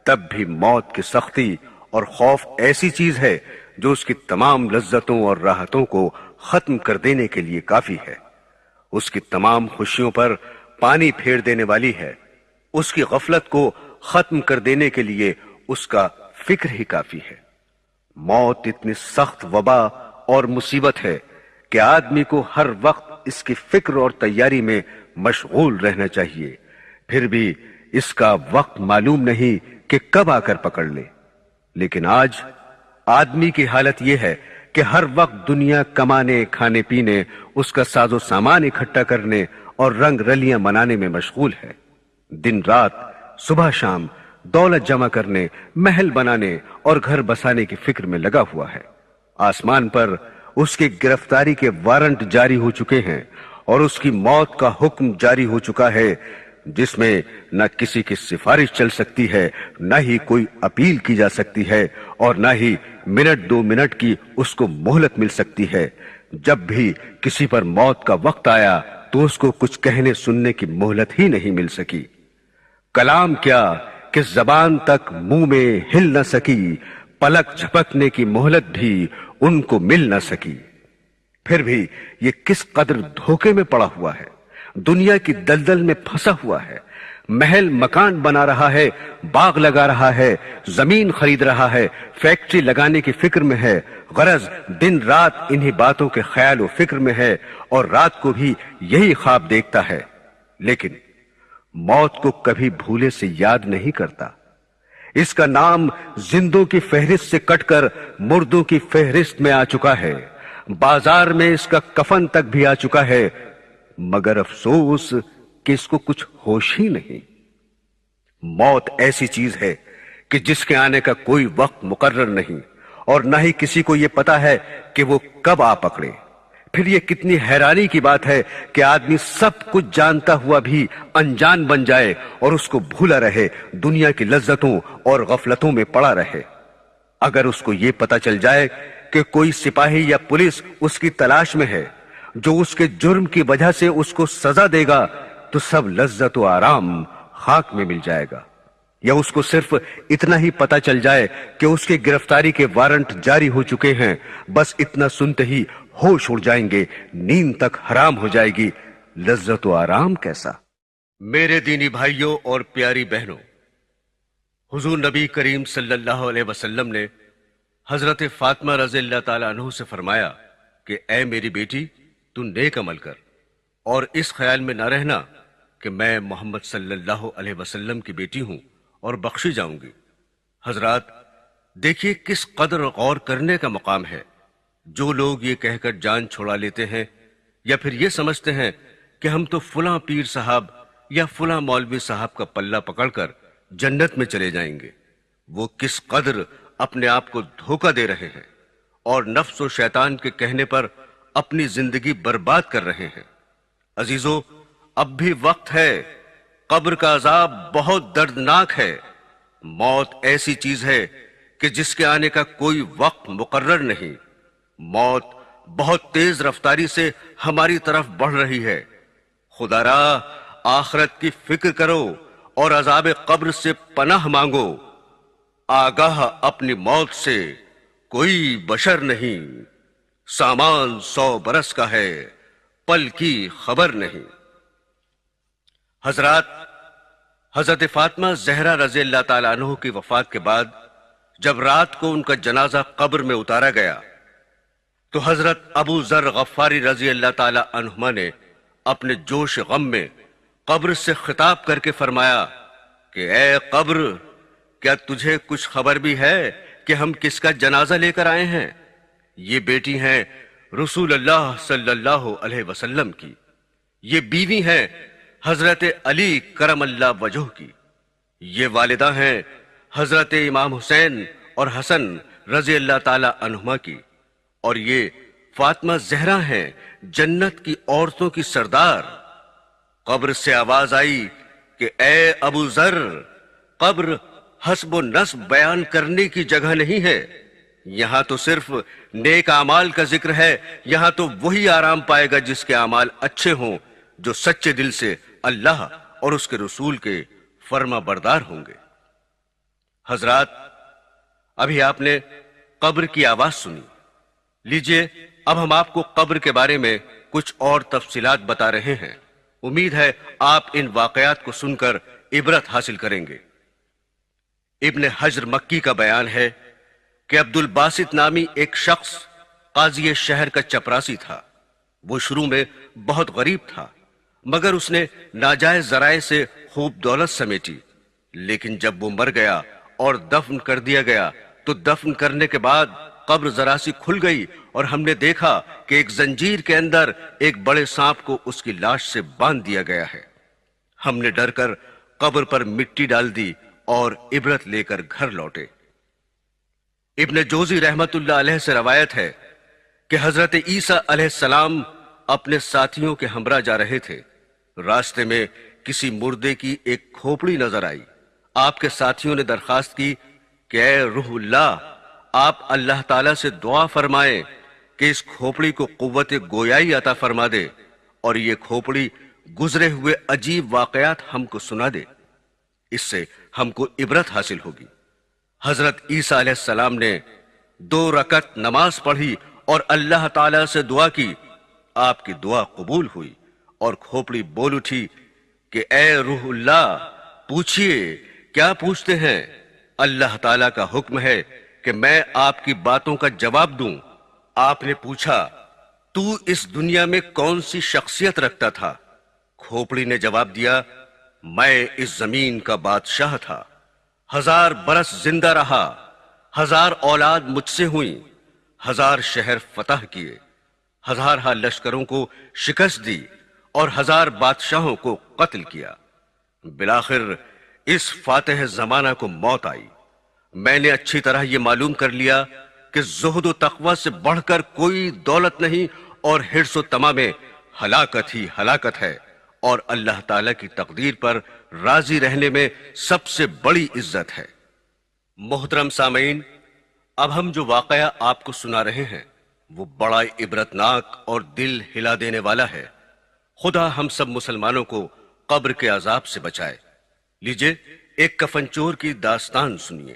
تب بھی موت کی سختی اور خوف ایسی چیز ہے جو اس کی تمام لذتوں اور راحتوں کو ختم کر دینے کے لیے کافی ہے۔ اس کی تمام خوشیوں پر پانی پھیر دینے والی ہے۔ اس کی غفلت کو ختم کر دینے کے لیے اس کا فکر ہی کافی ہے۔ موت اتنی سخت وبا اور مصیبت ہے کہ آدمی کو ہر وقت اس کی فکر اور تیاری میں مشغول رہنا چاہیے، پھر بھی اس کا وقت معلوم نہیں کہ کب آ کر پکڑ لے۔ لیکن آج آدمی کی حالت یہ ہے کہ ہر وقت دنیا کمانے، کھانے پینے، اس کا ساز و سامان اکٹھا کرنے اور رنگ رلیاں منانے میں مشغول ہے۔ دن رات، صبح شام دولت جمع کرنے، محل بنانے اور گھر بسانے کی فکر میں لگا ہوا ہے۔ آسمان پر اس کی گرفتاری کے وارنٹ جاری ہو چکے ہیں اور اس کی موت کا حکم جاری ہو چکا ہے، جس میں نہ کسی کی سفارش چل سکتی ہے، نہ ہی کوئی اپیل کی جا سکتی ہے اور نہ ہی منٹ دو منٹ کی اس کو مہلت مل سکتی ہے۔ جب بھی کسی پر موت کا وقت آیا تو اس کو کچھ کہنے سننے کی مہلت ہی نہیں مل سکی۔ کلام کیا کہ زبان تک منہ میں ہل نہ سکی، پلک جھپکنے کی مہلت بھی ان کو مل نہ سکی۔ پھر بھی یہ کس قدر دھوکے میں پڑا ہوا ہے، دنیا کی دلدل میں پھنسا ہوا ہے، محل مکان بنا رہا ہے، باغ لگا رہا ہے، زمین خرید رہا ہے، فیکٹری لگانے کی فکر میں ہے، غرض دن رات انہی باتوں کے خیال و فکر میں ہے اور رات کو بھی یہی خواب دیکھتا ہے، لیکن موت کو کبھی بھولے سے یاد نہیں کرتا۔ اس کا نام زندوں کی فہرست سے کٹ کر مردوں کی فہرست میں آ چکا ہے، بازار میں اس کا کفن تک بھی آ چکا ہے، مگر افسوس کہ اس کو کچھ ہوش ہی نہیں۔ موت ایسی چیز ہے کہ جس کے آنے کا کوئی وقت مقرر نہیں اور نہ ہی کسی کو یہ پتا ہے کہ وہ کب آ پکڑے۔ پھر یہ کتنی حیرانی کی بات ہے کہ آدمی سب کچھ جانتا ہوا بھی انجان بن جائے اور اس کو بھولا رہے، دنیا کی لذتوں اور غفلتوں میں پڑا رہے۔ اگر اس کو یہ پتا چل جائے کہ کوئی سپاہی یا پولیس اس کی تلاش میں ہے جو اس کے جرم کی وجہ سے اس کو سزا دے گا تو سب لذت و آرام خاک میں مل جائے گا، یا اس کو صرف اتنا ہی پتا چل جائے کہ اس کی گرفتاری کے وارنٹ جاری ہو چکے ہیں، بس اتنا سنتے ہی ہوش اڑ جائیں گے، نیند تک حرام ہو جائے گی، لذت و آرام کیسا۔ میرے دینی بھائیوں اور پیاری بہنوں، حضور نبی کریم صلی اللہ علیہ وسلم نے حضرت فاطمہ رضی اللہ تعالیٰ عنہ سے فرمایا کہ اے میری بیٹی، تو نیک عمل کر اور اس خیال میں نہ رہنا کہ میں محمد صلی اللہ علیہ وسلم کی بیٹی ہوں اور بخشی جاؤں گی۔ حضرات، دیکھیے کس قدر غور کرنے کا مقام ہے۔ جو لوگ یہ کہہ کر جان چھوڑا لیتے ہیں یا پھر یہ سمجھتے ہیں کہ ہم تو فلاں پیر صاحب یا فلاں مولوی صاحب کا پلہ پکڑ کر جنت میں چلے جائیں گے، وہ کس قدر اپنے آپ کو دھوکہ دے رہے ہیں اور نفس و شیطان کے کہنے پر اپنی زندگی برباد کر رہے ہیں۔ عزیزو، اب بھی وقت ہے، قبر کا عذاب بہت دردناک ہے۔ موت ایسی چیز ہے کہ جس کے آنے کا کوئی وقت مقرر نہیں۔ موت بہت تیز رفتاری سے ہماری طرف بڑھ رہی ہے۔ خدا را آخرت کی فکر کرو اور عذاب قبر سے پناہ مانگو۔ آگاہ اپنی موت سے کوئی بشر نہیں، سامان 100 برس کا ہے، پل کی خبر نہیں۔ حضرت فاطمہ زہرا رضی اللہ تعالیٰ عنہ کی وفات کے بعد جب رات کو ان کا جنازہ قبر میں اتارا گیا تو حضرت ابو ذر غفاری رضی اللہ تعالیٰ عنہما نے اپنے جوش غم میں قبر سے خطاب کر کے فرمایا کہ اے قبر، کیا تجھے کچھ خبر بھی ہے کہ ہم کس کا جنازہ لے کر آئے ہیں؟ یہ بیٹی ہیں رسول اللہ صلی اللہ علیہ وسلم کی، یہ بیوی ہیں حضرت علی کرم اللہ وجہ کی، یہ والدہ ہیں حضرت امام حسین اور حسن رضی اللہ تعالی عنہما کی، اور یہ فاطمہ زہرا ہیں جنت کی عورتوں کی سردار۔ قبر سے آواز آئی کہ اے ابو ذر، قبر حسب و نسب بیان کرنے کی جگہ نہیں ہے، یہاں تو صرف نیک اعمال کا ذکر ہے، یہاں تو وہی آرام پائے گا جس کے اعمال اچھے ہوں، جو سچے دل سے اللہ اور اس کے رسول کے فرما بردار ہوں گے۔ حضرات، ابھی آپ نے قبر کی آواز سنی، لیجئے اب ہم آپ کو قبر کے بارے میں کچھ اور تفصیلات بتا رہے ہیں۔ امید ہے آپ ان واقعات کو سن کر عبرت حاصل کریں گے۔ ابن حجر مکی کا بیان ہے کہ عبد الباسط نامی ایک شخص قاضی شہر کا چپراسی تھا۔ وہ شروع میں بہت غریب تھا، مگر اس نے ناجائز ذرائع سے خوب دولت سمیٹی، لیکن جب وہ مر گیا اور دفن کر دیا گیا تو دفن کرنے کے بعد قبر ذرا سی کھل گئی اور ہم نے دیکھا کہ ایک زنجیر کے اندر ایک بڑے سانپ کو اس کی لاش سے باندھ دیا گیا ہے۔ ہم نے ڈر کر قبر پر مٹی ڈال دی اور عبرت لے کر گھر لوٹے۔ ابن جوزی رحمت اللہ علیہ سے روایت ہے کہ حضرت عیسیٰ علیہ السلام اپنے ساتھیوں کے ہمراہ جا رہے تھے، راستے میں کسی مردے کی ایک کھوپڑی نظر آئی۔ آپ کے ساتھیوں نے درخواست کی کہ اے روح اللہ، آپ اللہ تعالیٰ سے دعا فرمائیں کہ اس کھوپڑی کو قوت گویائی عطا فرما دے اور یہ کھوپڑی گزرے ہوئے عجیب واقعات ہم کو سنا دے، اس سے ہم کو عبرت حاصل ہوگی۔ حضرت عیسیٰ علیہ السلام نے 2 رکعت نماز پڑھی اور اللہ تعالیٰ سے دعا کی۔ آپ کی دعا قبول ہوئی اور کھوپڑی بول اٹھی کہ اے روح اللہ، پوچھئے کیا پوچھتے ہیں؟ اللہ تعالیٰ کا حکم ہے کہ میں آپ کی باتوں کا جواب دوں۔ آپ نے پوچھا، تو اس دنیا میں کون سی شخصیت رکھتا تھا؟ کھوپڑی نے جواب دیا، میں اس زمین کا بادشاہ تھا، 1000 برس زندہ رہا، 1000 اولاد مجھ سے ہوئیں، 1000 شہر فتح کیے، 1000 لشکروں کو شکست دی اور 1000 بادشاہوں کو قتل کیا۔ بالآخر اس فاتح زمانہ کو موت آئی۔ میں نے اچھی طرح یہ معلوم کر لیا کہ زہد و تقوی سے بڑھ کر کوئی دولت نہیں اور حرص و طمع میں ہلاکت ہی ہلاکت ہے، اور اللہ تعالیٰ کی تقدیر پر راضی رہنے میں سب سے بڑی عزت ہے۔ محترم سامعین، اب ہم جو واقعہ آپ کو سنا رہے ہیں وہ بڑا عبرتناک اور دل ہلا دینے والا ہے۔ خدا ہم سب مسلمانوں کو قبر کے عذاب سے بچائے۔ لیجئے ایک کفن چور کی داستان سنیے۔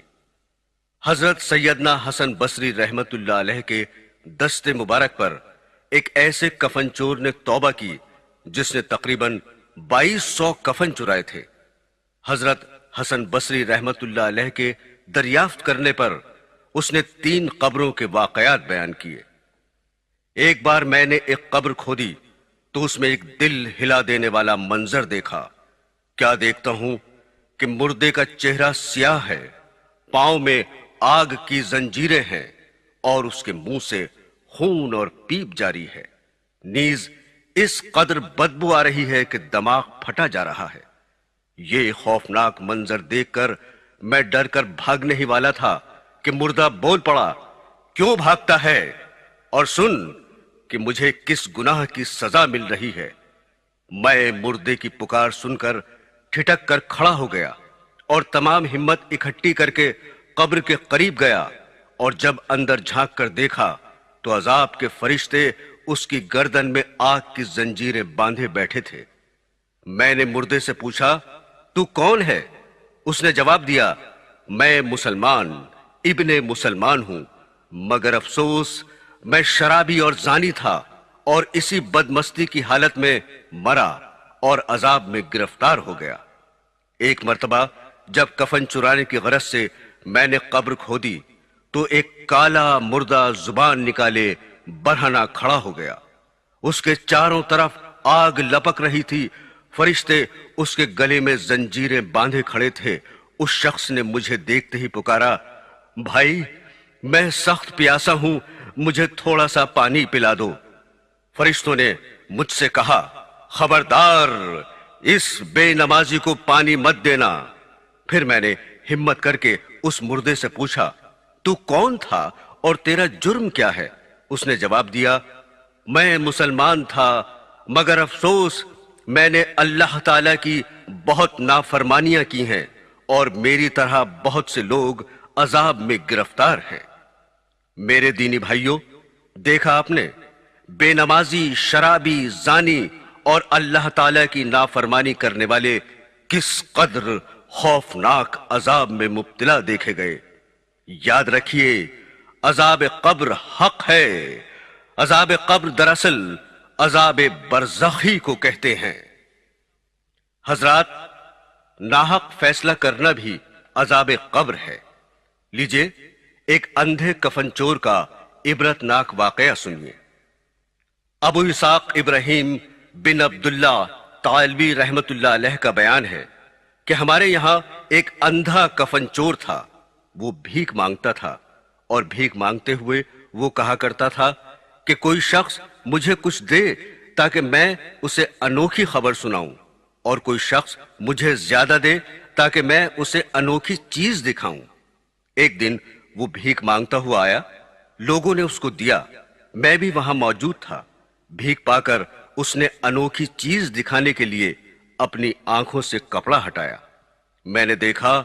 حضرت سیدنا حسن بصری رحمت اللہ علیہ کے دست مبارک پر ایک ایسے کفن چور نے توبہ کی جس نے تقریباً 2200 کفن چرائے تھے۔ حضرت حسن بصری رحمت اللہ علیہ کے دریافت کرنے پر اس نے 3 قبروں کے واقعات بیان کیے۔ ایک بار میں نے ایک قبر کھودی تو اس میں ایک دل ہلا دینے والا منظر دیکھا۔ کیا دیکھتا ہوں کہ مردے کا چہرہ سیاہ ہے، پاؤں میں آگ کی زنجیریں ہیں اور اس کے منہ سے خون اور پیپ جاری ہے، نیز اس قدر بدبو آ رہی ہے کہ دماغ پھٹا جا رہا ہے۔ یہ خوفناک منظر دیکھ کر میں ڈر کر بھاگنے ہی والا تھا کہ مردہ بول پڑا، کیوں بھاگتا ہے؟ اور سن کہ مجھے کس گناہ کی سزا مل رہی ہے۔ میں مردے کی پکار سن کر ٹھٹک کر کھڑا ہو گیا اور تمام ہمت اکٹھی کر کے قبر کے قریب گیا، اور جب اندر جھانک کر دیکھا تو عذاب کے فرشتے اس کی گردن میں آگ کی زنجیریں باندھے بیٹھے تھے۔ میں نے مردے سے پوچھا، تو کون ہے؟ اس نے جواب دیا، میں مسلمان ابن مسلمان ہوں، مگر افسوس میں شرابی اور زانی تھا اور اسی بدمستی کی حالت میں مرا اور عذاب میں گرفتار ہو گیا۔ ایک مرتبہ جب کفن چرانے کی غرض سے میں نے قبر کھودی تو ایک کالا مردہ زبان نکالے برہنہ کھڑا ہو گیا، اس کے چاروں طرف آگ لپک رہی تھی، فرشتے اس کے گلے میں زنجیریں باندھے کھڑے تھے۔ اس شخص نے مجھے دیکھتے ہی پکارا، بھائی میں سخت پیاسا ہوں، مجھے تھوڑا سا پانی پلا دو۔ فرشتوں نے مجھ سے کہا، خبردار اس بے نمازی کو پانی مت دینا۔ پھر میں نے ہمت کر کے اس مردے سے پوچھا، تو کون تھا اور تیرا جرم کیا ہے؟ اس نے جواب دیا، میں مسلمان تھا، مگر افسوس میں نے اللہ تعالی کی بہت نافرمانیاں کی ہیں اور میری طرح بہت سے لوگ عذاب میں گرفتار ہیں۔ میرے دینی بھائیوں، دیکھا آپ نے، بے نمازی، شرابی، زانی اور اللہ تعالی کی نافرمانی کرنے والے کس قدر خوفناک عذاب میں مبتلا دیکھے گئے۔ یاد رکھیے، عذاب قبر حق ہے۔ عذاب قبر دراصل عذاب برزخی کو کہتے ہیں۔ حضرات، ناحق فیصلہ کرنا بھی عذاب قبر ہے۔ لیجئے ایک اندھے کفن چور کا عبرتناک واقعہ سنیے۔ ابو اسحاق ابراہیم بن عبداللہ طالبی رحمت اللہ علیہ کا بیان ہے کہ ہمارے یہاں ایک اندھا کفن چور تھا۔ وہ بھیک مانگتا تھا اور بھیک مانگتے ہوئے وہ کہا کرتا تھا کہ کوئی شخص مجھے کچھ دے تاکہ میں اسے انوکھی خبر سناؤں، اور کوئی شخص مجھے زیادہ دے تاکہ میں اسے انوکھی چیز دکھاؤں۔ ایک دن وہ بھیک مانگتا ہوا آیا، لوگوں نے اس کو دیا، میں بھی وہاں موجود تھا۔ بھیک پا کر اس نے انوکھی چیز دکھانے کے لیے اپنی آنکھوں سے کپڑا ہٹایا۔ میں نے دیکھا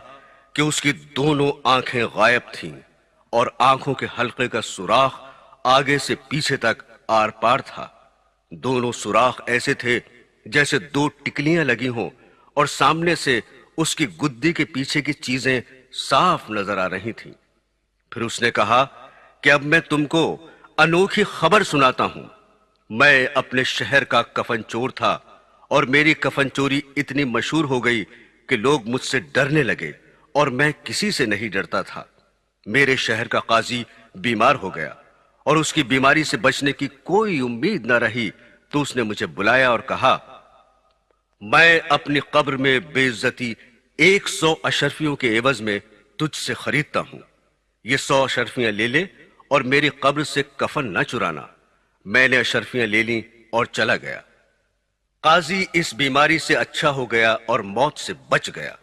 کہ اس کی دونوں آنکھیں غائب تھیں اور آنکھوں کے حلقے کا سوراخ آگے سے پیچھے تک آر پار تھا۔ دونوں سوراخ ایسے تھے جیسے دو ٹکلیاں لگی ہوں، اور سامنے سے اس کی گدی کے پیچھے کی چیزیں صاف نظر آ رہی تھیں۔ پھر اس نے کہا کہ اب میں تم کو انوکھی خبر سناتا ہوں۔ میں اپنے شہر کا کفن چور تھا اور میری کفن چوری اتنی مشہور ہو گئی کہ لوگ مجھ سے ڈرنے لگے اور میں کسی سے نہیں ڈرتا تھا۔ میرے شہر کا قاضی بیمار ہو گیا اور اس کی بیماری سے بچنے کی کوئی امید نہ رہی، تو اس نے مجھے بلایا اور کہا، میں اپنی قبر میں بے عزتی 100 اشرفیوں کے عوض میں تجھ سے خریدتا ہوں۔ یہ 100 اشرفیاں لے لے اور میری قبر سے کفن نہ چرانا۔ میں نے اشرفیاں لے لیں اور چلا گیا۔ قاضی اس بیماری سے اچھا ہو گیا اور موت سے بچ گیا۔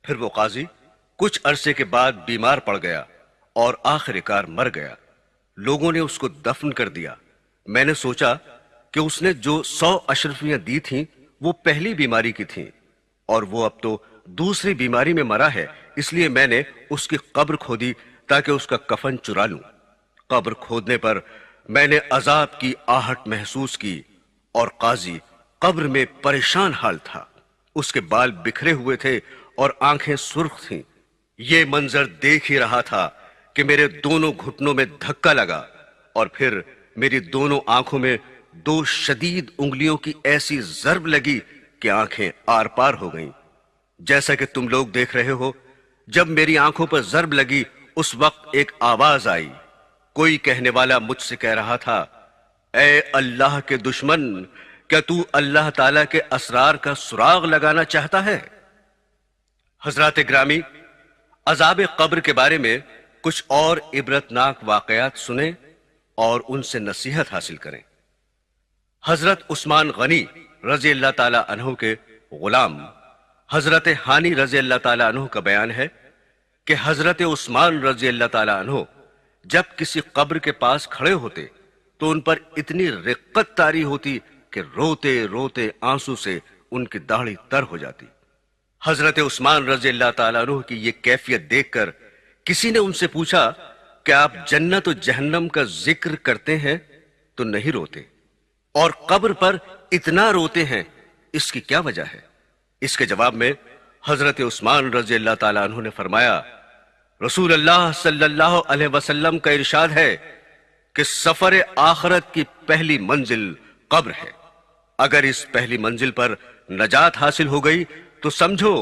پھر وہ قاضی کچھ عرصے کے بعد بیمار پڑ گیا اور آخر کار مر گیا۔ لوگوں نے اس کو دفن کر دیا۔ میں نے سوچا کہ اس نے جو 100 اشرفیاں دی تھیں وہ پہلی بیماری کی تھیں، اور وہ اب تو دوسری بیماری میں مرا ہے، اس لیے میں نے اس کی قبر کھودی تاکہ اس کا کفن چرا لوں۔ قبر کھودنے پر میں نے عذاب کی آہٹ محسوس کی، اور قاضی قبر میں پریشان حال تھا۔ اس کے بال بکھرے ہوئے تھے اور آنکھیں سرخ تھیں۔ یہ منظر دیکھ ہی رہا تھا کہ میرے دونوں گھٹنوں میں دھکا لگا، اور پھر میری دونوں آنکھوں میں 2 شدید انگلیوں کی ایسی ضرب لگی کہ آنکھیں آر پار ہو گئیں۔ جیسا کہ تم لوگ دیکھ رہے ہو، جب میری آنکھوں پر ضرب لگی اس وقت ایک آواز آئی۔ کوئی کہنے والا مجھ سے کہہ رہا تھا، اے اللہ کے دشمن، کیا تو اللہ تعالیٰ کے اسرار کا سراغ لگانا چاہتا ہے؟ حضرات گرامی، عذاب قبر کے بارے میں کچھ اور عبرتناک واقعات سنیں اور ان سے نصیحت حاصل کریں۔ حضرت عثمان غنی رضی اللہ تعالی عنہ کے غلام حضرت ہانی رضی اللہ تعالی عنہ کا بیان ہے کہ حضرت عثمان رضی اللہ تعالی عنہ جب کسی قبر کے پاس کھڑے ہوتے تو ان پر اتنی رقت طاری ہوتی کہ روتے روتے آنسو سے ان کی داڑھی تر ہو جاتی۔ حضرت عثمان رضی اللہ تعالی عنہ کی یہ کیفیت دیکھ کر کسی نے ان سے پوچھا کہ آپ جنت و جہنم کا ذکر کرتے ہیں تو نہیں روتے، اور قبر پر اتنا روتے ہیں، اس کی کیا وجہ ہے؟ اس کے جواب میں حضرت عثمان رضی اللہ تعالی عنہ نے فرمایا، رسول اللہ صلی اللہ علیہ وسلم کا ارشاد ہے کہ سفر آخرت کی پہلی منزل قبر ہے۔ اگر اس پہلی منزل پر نجات حاصل ہو گئی تو سمجھو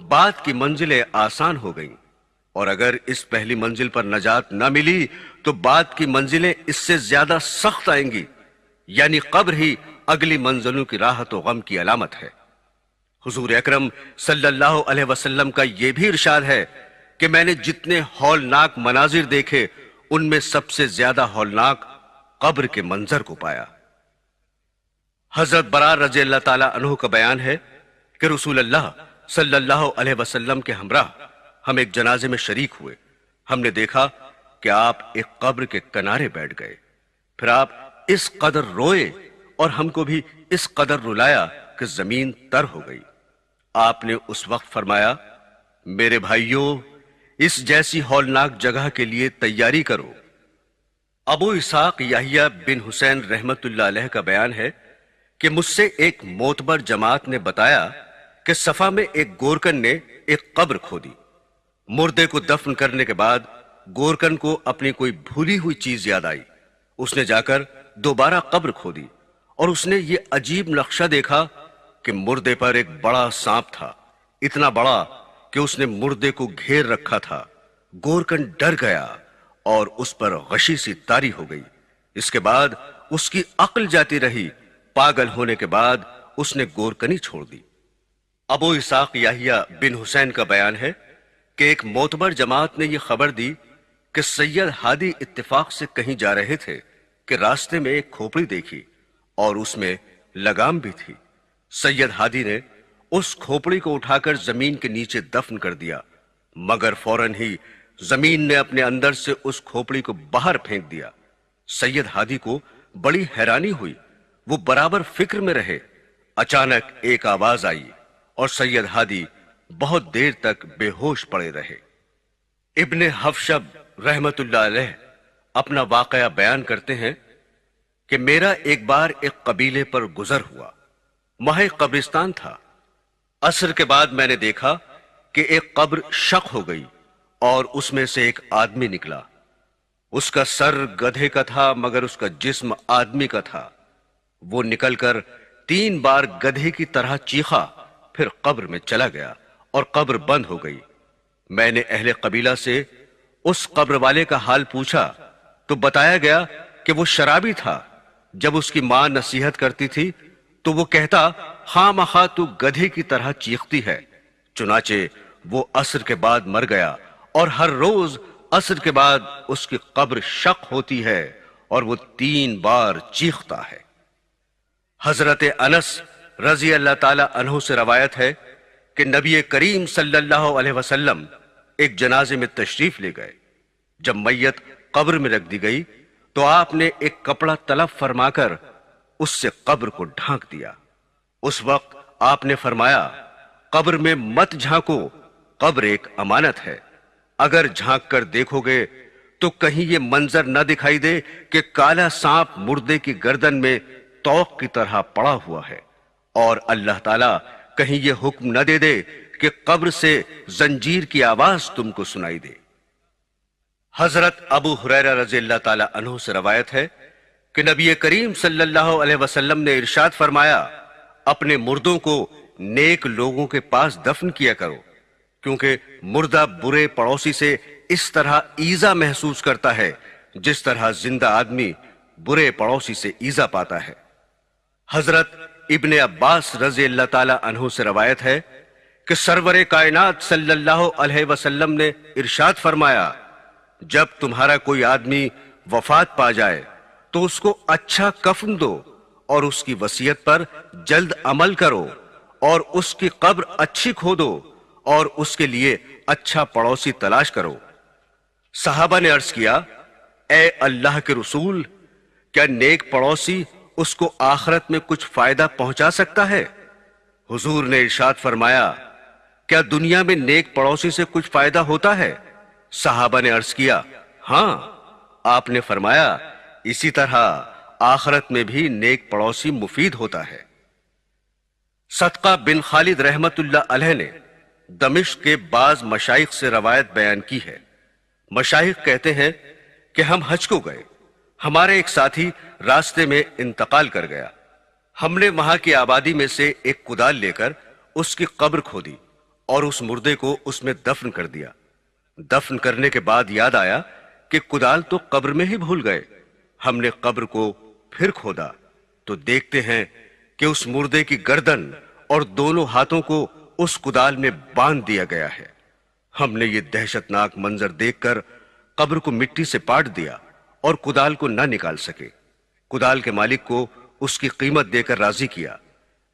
بعد کی منزلیں آسان ہو گئیں، اور اگر اس پہلی منزل پر نجات نہ ملی تو بعد کی منزلیں اس سے زیادہ سخت آئیں گی، یعنی قبر ہی اگلی منزلوں کی راحت و غم کی علامت ہے۔ حضور اکرم صلی اللہ علیہ وسلم کا یہ بھی ارشاد ہے کہ میں نے جتنے ہولناک مناظر دیکھے ان میں سب سے زیادہ ہولناک قبر کے منظر کو پایا۔ حضرت برار رضی اللہ تعالی عنہ کا بیان ہے کہ رسول اللہ صلی اللہ علیہ وسلم کے ہمراہ ہم ایک جنازے میں شریک ہوئے۔ ہم نے دیکھا کہ آپ ایک قبر کے کنارے بیٹھ گئے، پھر آپ اس قدر روئے اور ہم کو بھی اس قدر رلایا کہ زمین تر ہو گئی۔ آپ نے اس وقت فرمایا، میرے بھائیوں، اس جیسی ہولناک جگہ کے لیے تیاری کرو۔ ابو اسحاق یحییٰ بن حسین رحمت اللہ علیہ کا بیان ہے کہ مجھ سے ایک معتبر جماعت نے بتایا کہ صفا میں ایک گورکن نے ایک قبر کھودی۔ مردے کو دفن کرنے کے بعد گورکن کو اپنی کوئی بھولی ہوئی چیز یاد آئی۔ اس نے جا کر دوبارہ قبر کھودی اور اس نے یہ عجیب نقشہ دیکھا کہ مردے پر ایک بڑا سانپ تھا، اتنا بڑا کہ اس نے مردے کو گھیر رکھا تھا۔ گورکن ڈر گیا اور اس پر غشی سی طاری ہو گئی۔ اس کے بعد اس کی عقل جاتی رہی۔ پاگل ہونے کے بعد اس نے گورکنی چھوڑ دی۔ ابو اسحاق یحییٰ بن حسین کا بیان ہے کہ ایک معتبر جماعت نے یہ خبر دی کہ سید ہادی اتفاق سے کہیں جا رہے تھے کہ راستے میں ایک کھوپڑی دیکھی اور اس میں لگام بھی تھی۔ سید ہادی نے اس کھوپڑی کو اٹھا کر زمین کے نیچے دفن کر دیا، مگر فوراً ہی زمین نے اپنے اندر سے اس کھوپڑی کو باہر پھینک دیا۔ سید ہادی کو بڑی حیرانی ہوئی، وہ برابر فکر میں رہے۔ اچانک ایک آواز آئی اور سید ہادی بہت دیر تک بے ہوش پڑے رہے۔ ابن حفشب رحمت اللہ علیہ اپنا واقعہ بیان کرتے ہیں کہ میرا ایک بار ایک قبیلے پر گزر ہوا، وہاں ایک قبرستان تھا۔ عصر کے بعد میں نے دیکھا کہ ایک قبر شق ہو گئی اور اس میں سے ایک آدمی نکلا۔ اس کا سر گدھے کا تھا مگر اس کا جسم آدمی کا تھا۔ وہ نکل کر 3 بار گدھے کی طرح چیخا، پھر قبر میں چلا گیا اور قبر بند ہو گئی۔ میں نے اہل قبیلہ سے اس قبر والے کا حال پوچھا تو بتایا گیا کہ وہ شرابی تھا۔ جب اس کی ماں نصیحت کرتی تھی تو وہ کہتا، خواہ مخواہ تو گدھے کی طرح چیختی ہے۔ چنانچہ وہ عصر کے بعد مر گیا اور ہر روز عصر کے بعد اس کی قبر شق ہوتی ہے اور وہ 3 بار چیختا ہے۔ حضرت انس رضی اللہ تعالی عنہ سے روایت ہے کہ نبی کریم صلی اللہ علیہ وسلم ایک جنازے میں تشریف لے گئے۔ جب میت قبر میں رکھ دی گئی تو آپ نے ایک کپڑا طلب فرما کر اس سے قبر کو ڈھانک دیا۔ اس وقت آپ نے فرمایا، قبر میں مت جھانکو، قبر ایک امانت ہے۔ اگر جھانک کر دیکھو گے تو کہیں یہ منظر نہ دکھائی دے کہ کالا سانپ مردے کی گردن میں توق کی طرح پڑا ہوا ہے، اور اللہ تعالیٰ کہیں یہ حکم نہ دے دے کہ قبر سے زنجیر کی آواز تم کو سنائی دے۔ حضرت ابو ہریرہ رضی اللہ تعالی عنہ سے روایت ہے کہ نبی کریم صلی اللہ علیہ وسلم نے ارشاد فرمایا، اپنے مردوں کو نیک لوگوں کے پاس دفن کیا کرو، کیونکہ مردہ برے پڑوسی سے اس طرح ایذا محسوس کرتا ہے جس طرح زندہ آدمی برے پڑوسی سے ایذا پاتا ہے۔ حضرت ابن عباس رضی اللہ تعالی عنہ سے روایت ہے کہ سرور کائنات صلی اللہ علیہ وسلم نے ارشاد فرمایا، جب تمہارا کوئی آدمی وفات پا جائے تو اس کو اچھا کفن دو اور اس کی وصیت پر جلد عمل کرو اور اس کی قبر اچھی کھودو اور اس کے لیے اچھا پڑوسی تلاش کرو۔ صحابہ نے عرض کیا، اے اللہ کے رسول، کیا نیک پڑوسی اس کو آخرت میں کچھ فائدہ پہنچا سکتا ہے؟ حضور نے ارشاد فرمایا، کیا دنیا میں نیک پڑوسی سے کچھ فائدہ ہوتا ہے؟ صحابہ نے عرض کیا، ہاں۔ آپ نے فرمایا، اسی طرح آخرت میں بھی نیک پڑوسی مفید ہوتا ہے۔ صدقہ بن خالد رحمت اللہ علیہ نے دمشق کے بعض مشائخ سے روایت بیان کی ہے۔ مشائخ کہتے ہیں کہ ہم حج کو گئے، ہمارے ایک ساتھی راستے میں انتقال کر گیا۔ ہم نے وہاں کی آبادی میں سے ایک کدال لے کر اس کی قبر کھودی اور اس مردے کو اس میں دفن کر دیا۔ دفن کرنے کے بعد یاد آیا کہ کدال تو قبر میں ہی بھول گئے۔ ہم نے قبر کو پھر کھودا تو دیکھتے ہیں کہ اس مردے کی گردن اور دونوں ہاتھوں کو اس کدال میں باندھ دیا گیا ہے۔ ہم نے یہ دہشتناک منظر دیکھ کر قبر کو مٹی سے پاٹ دیا اور کدال کو نہ نکال سکے۔ کدال کے مالک کو اس کی قیمت دے کر راضی کیا۔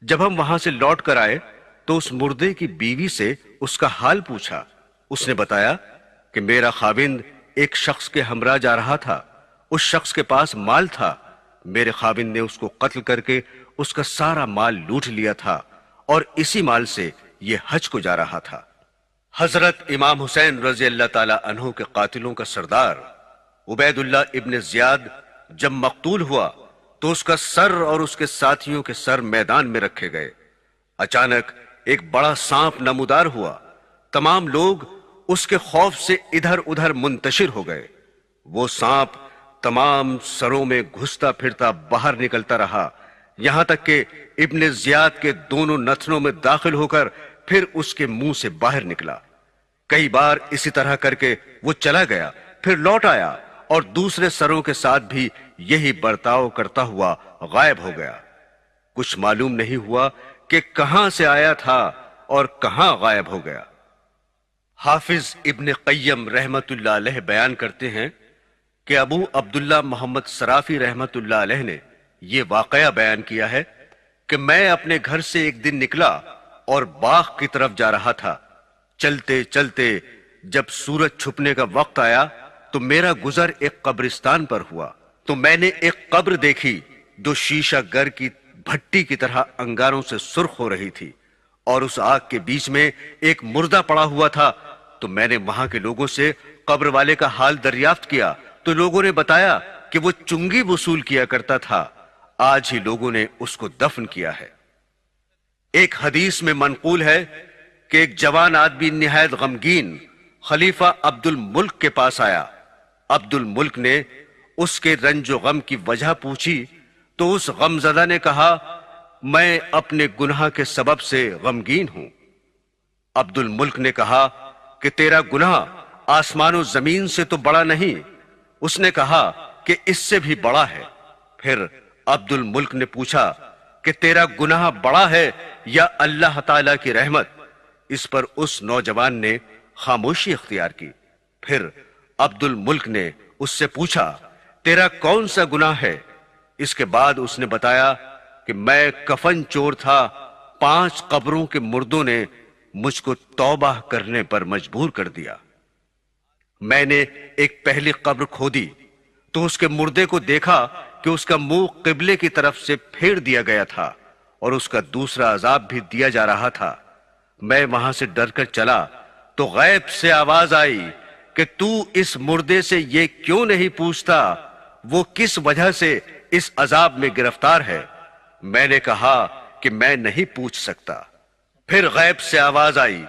جب ہم وہاں سے لوٹ کر آئے تو اس مردے کی بیوی سے اس کا حال پوچھا۔ اس نے بتایا کہ میرا خاوند ایک شخص کے ہمراہ جا رہا تھا، اس شخص کے پاس مال تھا، میرے خاوند نے اس کو قتل کر کے اس کا سارا مال لوٹ لیا تھا اور اسی مال سے یہ حج کو جا رہا تھا۔ حضرت امام حسین رضی اللہ تعالی عنہ کے قاتلوں کا سردار عبید اللہ ابن زیاد جب مقتول ہوا تو اس کا سر اور اس کے ساتھیوں کے سر میدان میں رکھے گئے۔ اچانک ایک بڑا سانپ نمودار ہوا، تمام لوگ اس کے خوف سے ادھر ادھر منتشر ہو گئے۔ وہ سانپ تمام سروں میں گھستا پھرتا باہر نکلتا رہا، یہاں تک کہ ابن زیاد کے دونوں نتنوں میں داخل ہو کر پھر اس کے منہ سے باہر نکلا۔ کئی بار اسی طرح کر کے وہ چلا گیا، پھر لوٹ آیا اور دوسرے سروں کے ساتھ بھی یہی برتاؤ کرتا ہوا غائب ہو گیا۔ کچھ معلوم نہیں ہوا کہ کہاں سے آیا تھا اور کہاں غائب ہو گیا۔ حافظ ابن قیم رحمت اللہ علیہ بیان کرتے ہیں کہ ابو عبداللہ محمد صرافی رحمت اللہ علیہ نے یہ واقعہ بیان کیا ہے کہ میں اپنے گھر سے ایک دن نکلا اور باغ کی طرف جا رہا تھا۔ چلتے چلتے جب سورج چھپنے کا وقت آیا تو میرا گزر ایک قبرستان پر ہوا، تو میں نے ایک قبر دیکھی جو شیشہ گر کی بھٹی کی طرح انگاروں سے سرخ ہو رہی تھی، اور اس آگ کے بیچ میں ایک مردہ پڑا ہوا تھا۔ تو میں نے وہاں کے لوگوں سے قبر والے کا حال دریافت کیا تو لوگوں نے بتایا کہ وہ چنگی وصول کیا کرتا تھا، آج ہی لوگوں نے اس کو دفن کیا ہے۔ ایک حدیث میں منقول ہے کہ ایک جوان آدمی نہایت غمگین خلیفہ عبد الملک کے پاس آیا۔ عبد الملک نے اس کے رنج و غم کی وجہ پوچھی تو اس غمزدہ نے کہا، میں اپنے گناہ کے سبب سے غمگین ہوں۔ عبد الملک نے کہا کہ تیرا گناہ آسمان و زمین سے تو بڑا نہیں۔ اس نے کہا کہ اس سے بھی بڑا ہے۔ پھر عبد الملک نے پوچھا کہ تیرا گناہ بڑا ہے یا اللہ تعالی کی رحمت؟ اس پر اس نوجوان نے خاموشی اختیار کی۔ پھر عبد الملک نے اس سے پوچھا، تیرا کون سا گناہ ہے؟ اس کے بعد اس نے بتایا کہ میں کفن چور تھا، 5 قبروں کے مردوں نے مجھ کو توبہ کرنے پر مجبور کر دیا۔ میں نے ایک پہلی قبر کھودی تو اس کے مردے کو دیکھا کہ اس کا منہ قبلے کی طرف سے پھیر دیا گیا تھا اور اس کا دوسرا عذاب بھی دیا جا رہا تھا۔ میں وہاں سے ڈر کر چلا تو غیب سے آواز آئی کہ تو اس مردے سے یہ کیوں نہیں پوچھتا وہ کس وجہ سے اس عذاب میں گرفتار ہے؟ میں نے کہا کہ میں نہیں پوچھ سکتا۔ پھر غیب سے آواز آئی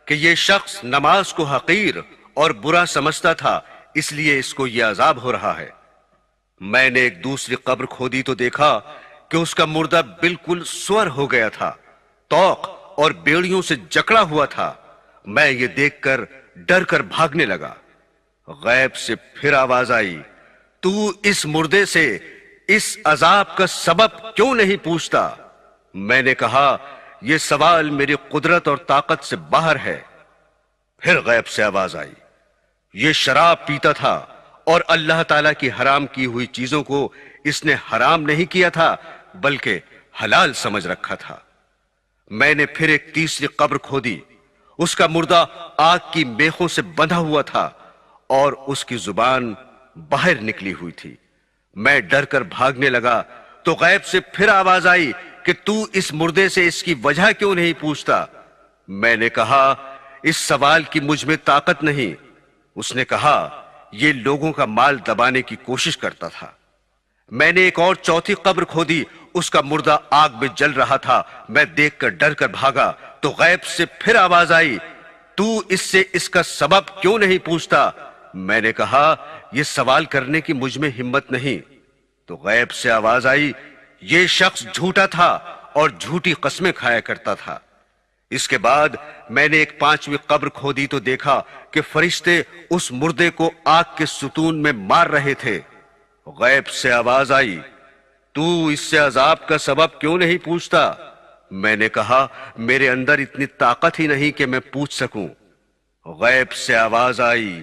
کہ یہ شخص نماز کو حقیر اور برا سمجھتا تھا، اس لیے اس کو یہ عذاب ہو رہا ہے۔ میں نے ایک دوسری قبر کھودی تو دیکھا کہ اس کا مردہ بالکل سور ہو گیا تھا، توق اور بیڑیوں سے جکڑا ہوا تھا۔ میں یہ دیکھ کر ڈر کر بھاگنے لگا۔ غیب سے پھر آواز آئی، تو اس مردے سے اس عذاب کا سبب کیوں نہیں پوچھتا؟ میں نے کہا یہ سوال میری قدرت اور طاقت سے باہر ہے۔ پھر غیب سے آواز آئی، یہ شراب پیتا تھا اور اللہ تعالیٰ کی حرام کی ہوئی چیزوں کو اس نے حرام نہیں کیا تھا بلکہ حلال سمجھ رکھا تھا۔ میں نے پھر ایک تیسری قبر کھودی، اس کا مردہ آگ کی میخوں سے بندھا ہوا تھا اور اس کی زبان باہر نکلی ہوئی تھی۔ میں ڈر کر بھاگنے لگا تو غیب سے پھر آواز آئی کہ تو اس مردے سے اس کی وجہ کیوں نہیں پوچھتا؟ میں نے کہا اس سوال کی مجھ میں طاقت نہیں۔ اس نے کہا یہ لوگوں کا مال دبانے کی کوشش کرتا تھا۔ میں نے ایک اور چوتھی قبر کھودی، اس کا مردہ آگ میں جل رہا تھا۔ میں دیکھ کر ڈر کر بھاگا تو غیب سے پھر آواز آئی تو اس سے اس کا سبب کیوں نہیں پوچھتا؟ میں نے کہا یہ سوال کرنے کی مجھ میں ہمت نہیں۔ تو غیب سے آواز آئی یہ شخص جھوٹا تھا اور جھوٹی قسمیں کھایا کرتا تھا۔ اس کے بعد میں نے ایک پانچویں قبر کھودی تو دیکھا کہ فرشتے اس مردے کو آگ کے ستون میں مار رہے تھے۔ غیب سے آواز آئی تو اس سے عذاب کا سبب کیوں نہیں پوچھتا؟ میں نے کہا میرے اندر اتنی طاقت ہی نہیں کہ میں پوچھ سکوں۔ غیب سے آواز آئی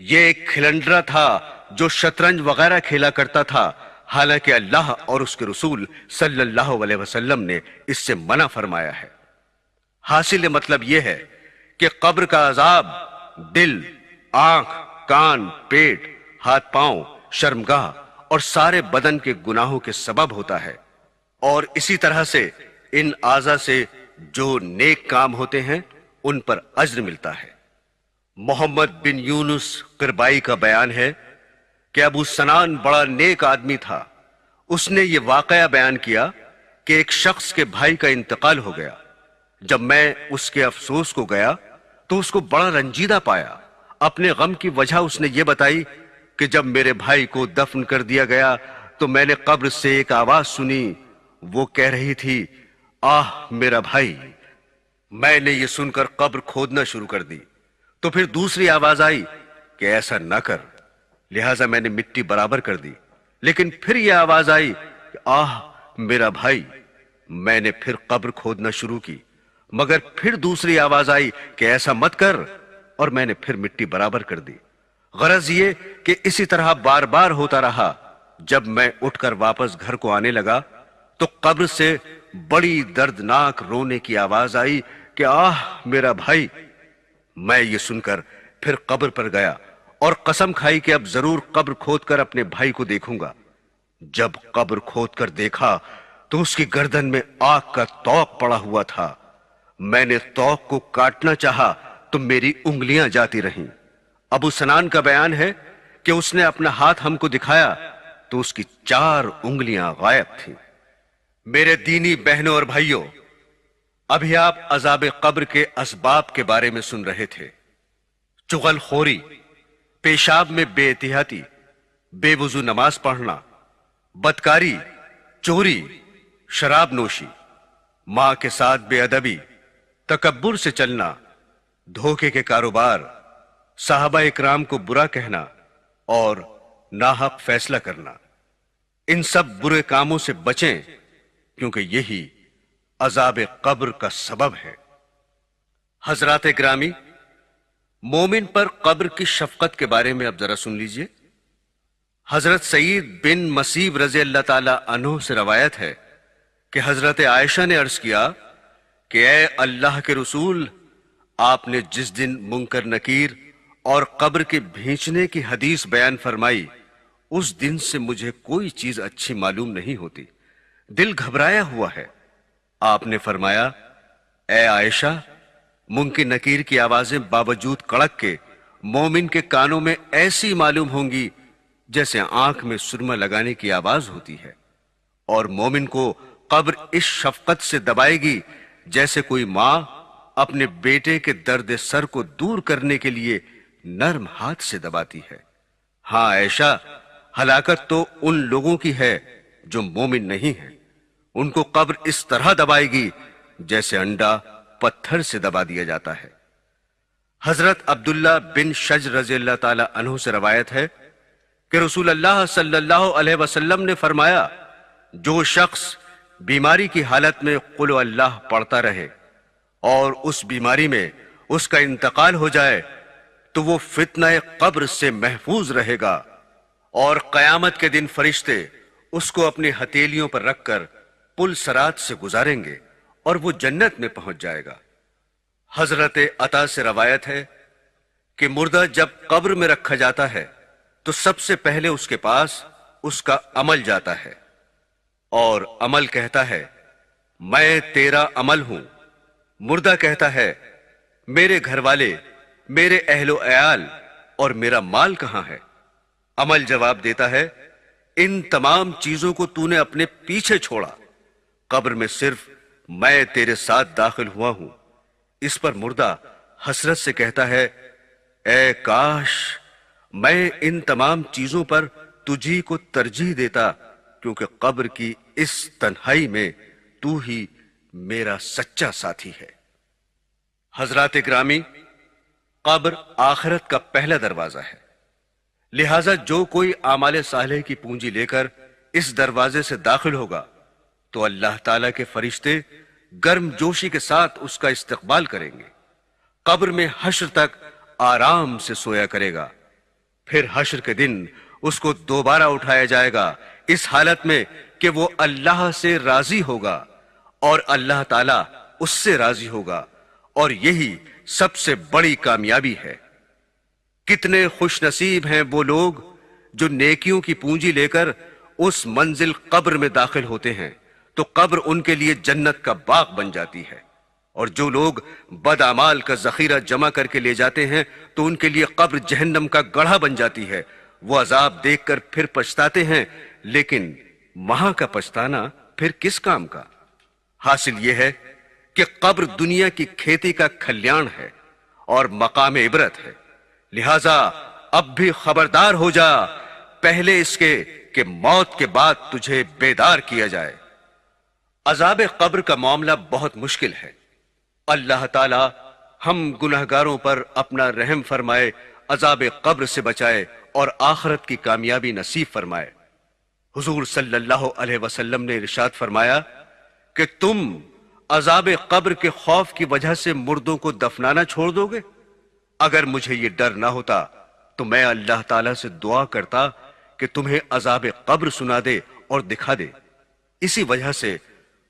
یہ ایک کھلنڈرا تھا جو شطرنج وغیرہ کھیلا کرتا تھا، حالانکہ اللہ اور اس کے رسول صلی اللہ علیہ وسلم نے اس سے منع فرمایا ہے۔ حاصل مطلب یہ ہے کہ قبر کا عذاب دل، آنکھ، کان، پیٹ، ہاتھ پاؤں، شرمگاہ اور سارے بدن کے گناہوں کے سبب ہوتا ہے، اور اسی طرح سے ان اعضاء سے جو نیک کام ہوتے ہیں ان پر اجر ملتا ہے۔ محمد بن یونس قربائی کا بیان ہے کہ ابو سنان بڑا نیک آدمی تھا۔ اس نے یہ واقعہ بیان کیا کہ ایک شخص کے بھائی کا انتقال ہو گیا۔ جب میں اس کے افسوس کو گیا تو اس کو بڑا رنجیدہ پایا۔ اپنے غم کی وجہ اس نے یہ بتائی کہ جب میرے بھائی کو دفن کر دیا گیا تو میں نے قبر سے ایک آواز سنی، وہ کہہ رہی تھی آہ میرا بھائی۔ میں نے یہ سن کر قبر کھودنا شروع کر دی تو پھر دوسری آواز آئی کہ ایسا نہ کر، لہٰذا میں نے مٹی برابر کر دی، لیکن پھر یہ آواز آئی کہ آہ میرا بھائی۔ میں نے پھر قبر کھودنا شروع کی، مگر پھر دوسری آواز آئی کہ ایسا مت کر، اور میں نے پھر مٹی برابر کر دی۔ غرض یہ کہ اسی طرح بار بار ہوتا رہا۔ جب میں اٹھ کر واپس گھر کو آنے لگا تو قبر سے بڑی دردناک رونے کی آواز آئی کہ آہ میرا بھائی۔ میں یہ سن کر پھر قبر پر گیا اور قسم کھائی کہ اب ضرور قبر کھود کر اپنے بھائی کو دیکھوں گا۔ جب قبر کھود کر دیکھا تو اس کی گردن میں آگ کا توق پڑا ہوا تھا۔ میں نے توق کو کاٹنا چاہا تو میری انگلیاں جاتی رہیں۔ ابو سنان کا بیان ہے کہ اس نے اپنا ہاتھ ہم کو دکھایا تو اس کی 4 انگلیاں غائب تھیں۔ میرے دینی بہنوں اور بھائیوں، ابھی آپ عذاب قبر کے اسباب کے بارے میں سن رہے تھے۔ چغل خوری، پیشاب میں بے احتیاطی، بے وضو نماز پڑھنا، بدکاری، چوری، شراب نوشی، ماں کے ساتھ بے ادبی، تکبر سے چلنا، دھوکے کے کاروبار، صحابہ اکرام کو برا کہنا اور ناحق فیصلہ کرنا، ان سب برے کاموں سے بچیں کیونکہ یہی عذاب قبر کا سبب ہے۔ حضرات گرامی، مومن پر قبر کی شفقت کے بارے میں اب ذرا سن لیجئے۔ حضرت سعید بن مسیب رضی اللہ تعالی عنہ سے روایت ہے کہ حضرت عائشہ نے عرض کیا کہ اے اللہ کے رسول، آپ نے جس دن منکر نکیر اور قبر کے بھینچنے کی حدیث بیان فرمائی، اس دن سے مجھے کوئی چیز اچھی معلوم نہیں ہوتی، دل گھبرایا ہوا ہے۔ آپ نے فرمایا اے عائشہ، منکر نکیر کی آوازیں باوجود کڑک کے مومن کے کانوں میں ایسی معلوم ہوں گی جیسے آنکھ میں سرما لگانے کی آواز ہوتی ہے، اور مومن کو قبر اس شفقت سے دبائے گی جیسے کوئی ماں اپنے بیٹے کے درد سر کو دور کرنے کے لیے نرم ہاتھ سے دباتی ہے۔ ہاں عائشہ، ہلاکت تو ان لوگوں کی ہے جو مومن نہیں ہیں، ان کو قبر اس طرح دبائے گی جیسے انڈا پتھر سے دبا دیا جاتا ہے۔ حضرت عبداللہ بن شج رضی اللہ تعالی عنہ سے روایت ہے کہ رسول اللہ صلی اللہ علیہ وسلم نے فرمایا، جو شخص بیماری کی حالت میں قل اللہ پڑھتا رہے اور اس بیماری میں اس کا انتقال ہو جائے تو وہ فتنہ قبر سے محفوظ رہے گا، اور قیامت کے دن فرشتے اس کو اپنی ہتھیلیوں پر رکھ کر پل صراط سے گزاریں گے اور وہ جنت میں پہنچ جائے گا۔ حضرت عطا سے روایت ہے کہ مردہ جب قبر میں رکھا جاتا ہے تو سب سے پہلے اس کے پاس اس کا عمل جاتا ہے، اور عمل کہتا ہے میں تیرا عمل ہوں۔ مردہ کہتا ہے میرے گھر والے، میرے اہل و عیال اور میرا مال کہاں ہے؟ عمل جواب دیتا ہے ان تمام چیزوں کو تو نے اپنے پیچھے چھوڑا، قبر میں صرف میں تیرے ساتھ داخل ہوا ہوں۔ اس پر مردہ حسرت سے کہتا ہے اے کاش میں ان تمام چیزوں پر تجھی کو ترجیح دیتا، کیونکہ قبر کی اس تنہائی میں تو ہی میرا سچا ساتھی ہے۔ حضرات گرامی، قبر آخرت کا پہلا دروازہ ہے، لہذا جو کوئی اعمال صالح کی پونجی لے کر اس دروازے سے داخل ہوگا تو اللہ تعالیٰ کے فرشتے گرم جوشی کے ساتھ اس کا استقبال کریں گے۔ قبر میں حشر تک آرام سے سویا کرے گا، پھر حشر کے دن اس کو دوبارہ اٹھایا جائے گا اس حالت میں کہ وہ اللہ سے راضی ہوگا اور اللہ تعالیٰ اس سے راضی ہوگا، اور یہی سب سے بڑی کامیابی ہے۔ کتنے خوش نصیب ہیں وہ لوگ جو نیکیوں کی پونجی لے کر اس منزل قبر میں داخل ہوتے ہیں تو قبر ان کے لیے جنت کا باغ بن جاتی ہے، اور جو لوگ بد اعمال کا ذخیرہ جمع کر کے لے جاتے ہیں تو ان کے لیے قبر جہنم کا گڑھا بن جاتی ہے۔ وہ عذاب دیکھ کر پھر پچھتاتے ہیں، لیکن وہاں کا پچھتانا پھر کس کام کا؟ حاصل یہ ہے کہ قبر دنیا کی کھیتی کا کھلیان ہے اور مقام عبرت ہے، لہذا اب بھی خبردار ہو جا پہلے اس کے کہ موت کے بعد تجھے بیدار کیا جائے۔ عذاب قبر کا معاملہ بہت مشکل ہے۔ اللہ تعالی ہم گنہگاروں پر اپنا رحم فرمائے، عذاب قبر سے بچائے اور آخرت کی کامیابی نصیب فرمائے۔ حضور صلی اللہ علیہ وسلم نے ارشاد فرمایا کہ تم عذاب قبر کے خوف کی وجہ سے مردوں کو دفنانا چھوڑ دو گے؟ اگر مجھے یہ ڈر نہ ہوتا تو میں اللہ تعالیٰ سے دعا کرتا کہ تمہیں عذاب قبر سنا دے اور دکھا دے۔ اسی وجہ سے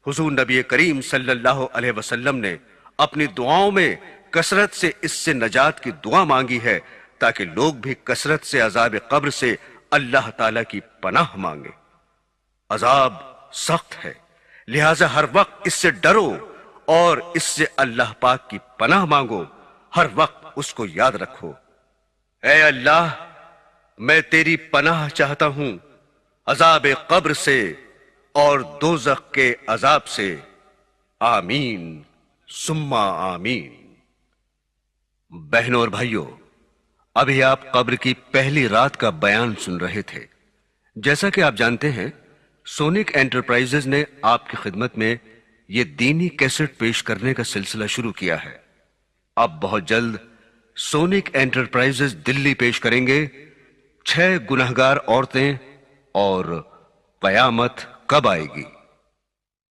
حضور نبی کریم صلی اللہ علیہ وسلم نے اپنی دعاؤں میں کثرت سے اس سے نجات کی دعا مانگی ہے تاکہ لوگ بھی کثرت سے عذاب قبر سے اللہ تعالیٰ کی پناہ مانگے۔ عذاب سخت ہے، لہذا ہر وقت اس سے ڈرو اور اس سے اللہ پاک کی پناہ مانگو، ہر وقت اس کو یاد رکھو۔ اے اللہ، میں تیری پناہ چاہتا ہوں عذاب قبر سے اور دوزخ کے عذاب سے، آمین ثم آمین۔ بہنوں اور بھائیوں، ابھی آپ قبر کی پہلی رات کا بیان سن رہے تھے۔ جیسا کہ آپ جانتے ہیں، سونک انٹرپرائزز نے آپ کی خدمت میں یہ دینی کیسٹ پیش کرنے کا سلسلہ شروع کیا ہے۔ اب بہت جلد سونک انٹرپرائزز دلی پیش کریں گے 6 گنہگار عورتیں اور قیامت کب آئے گی۔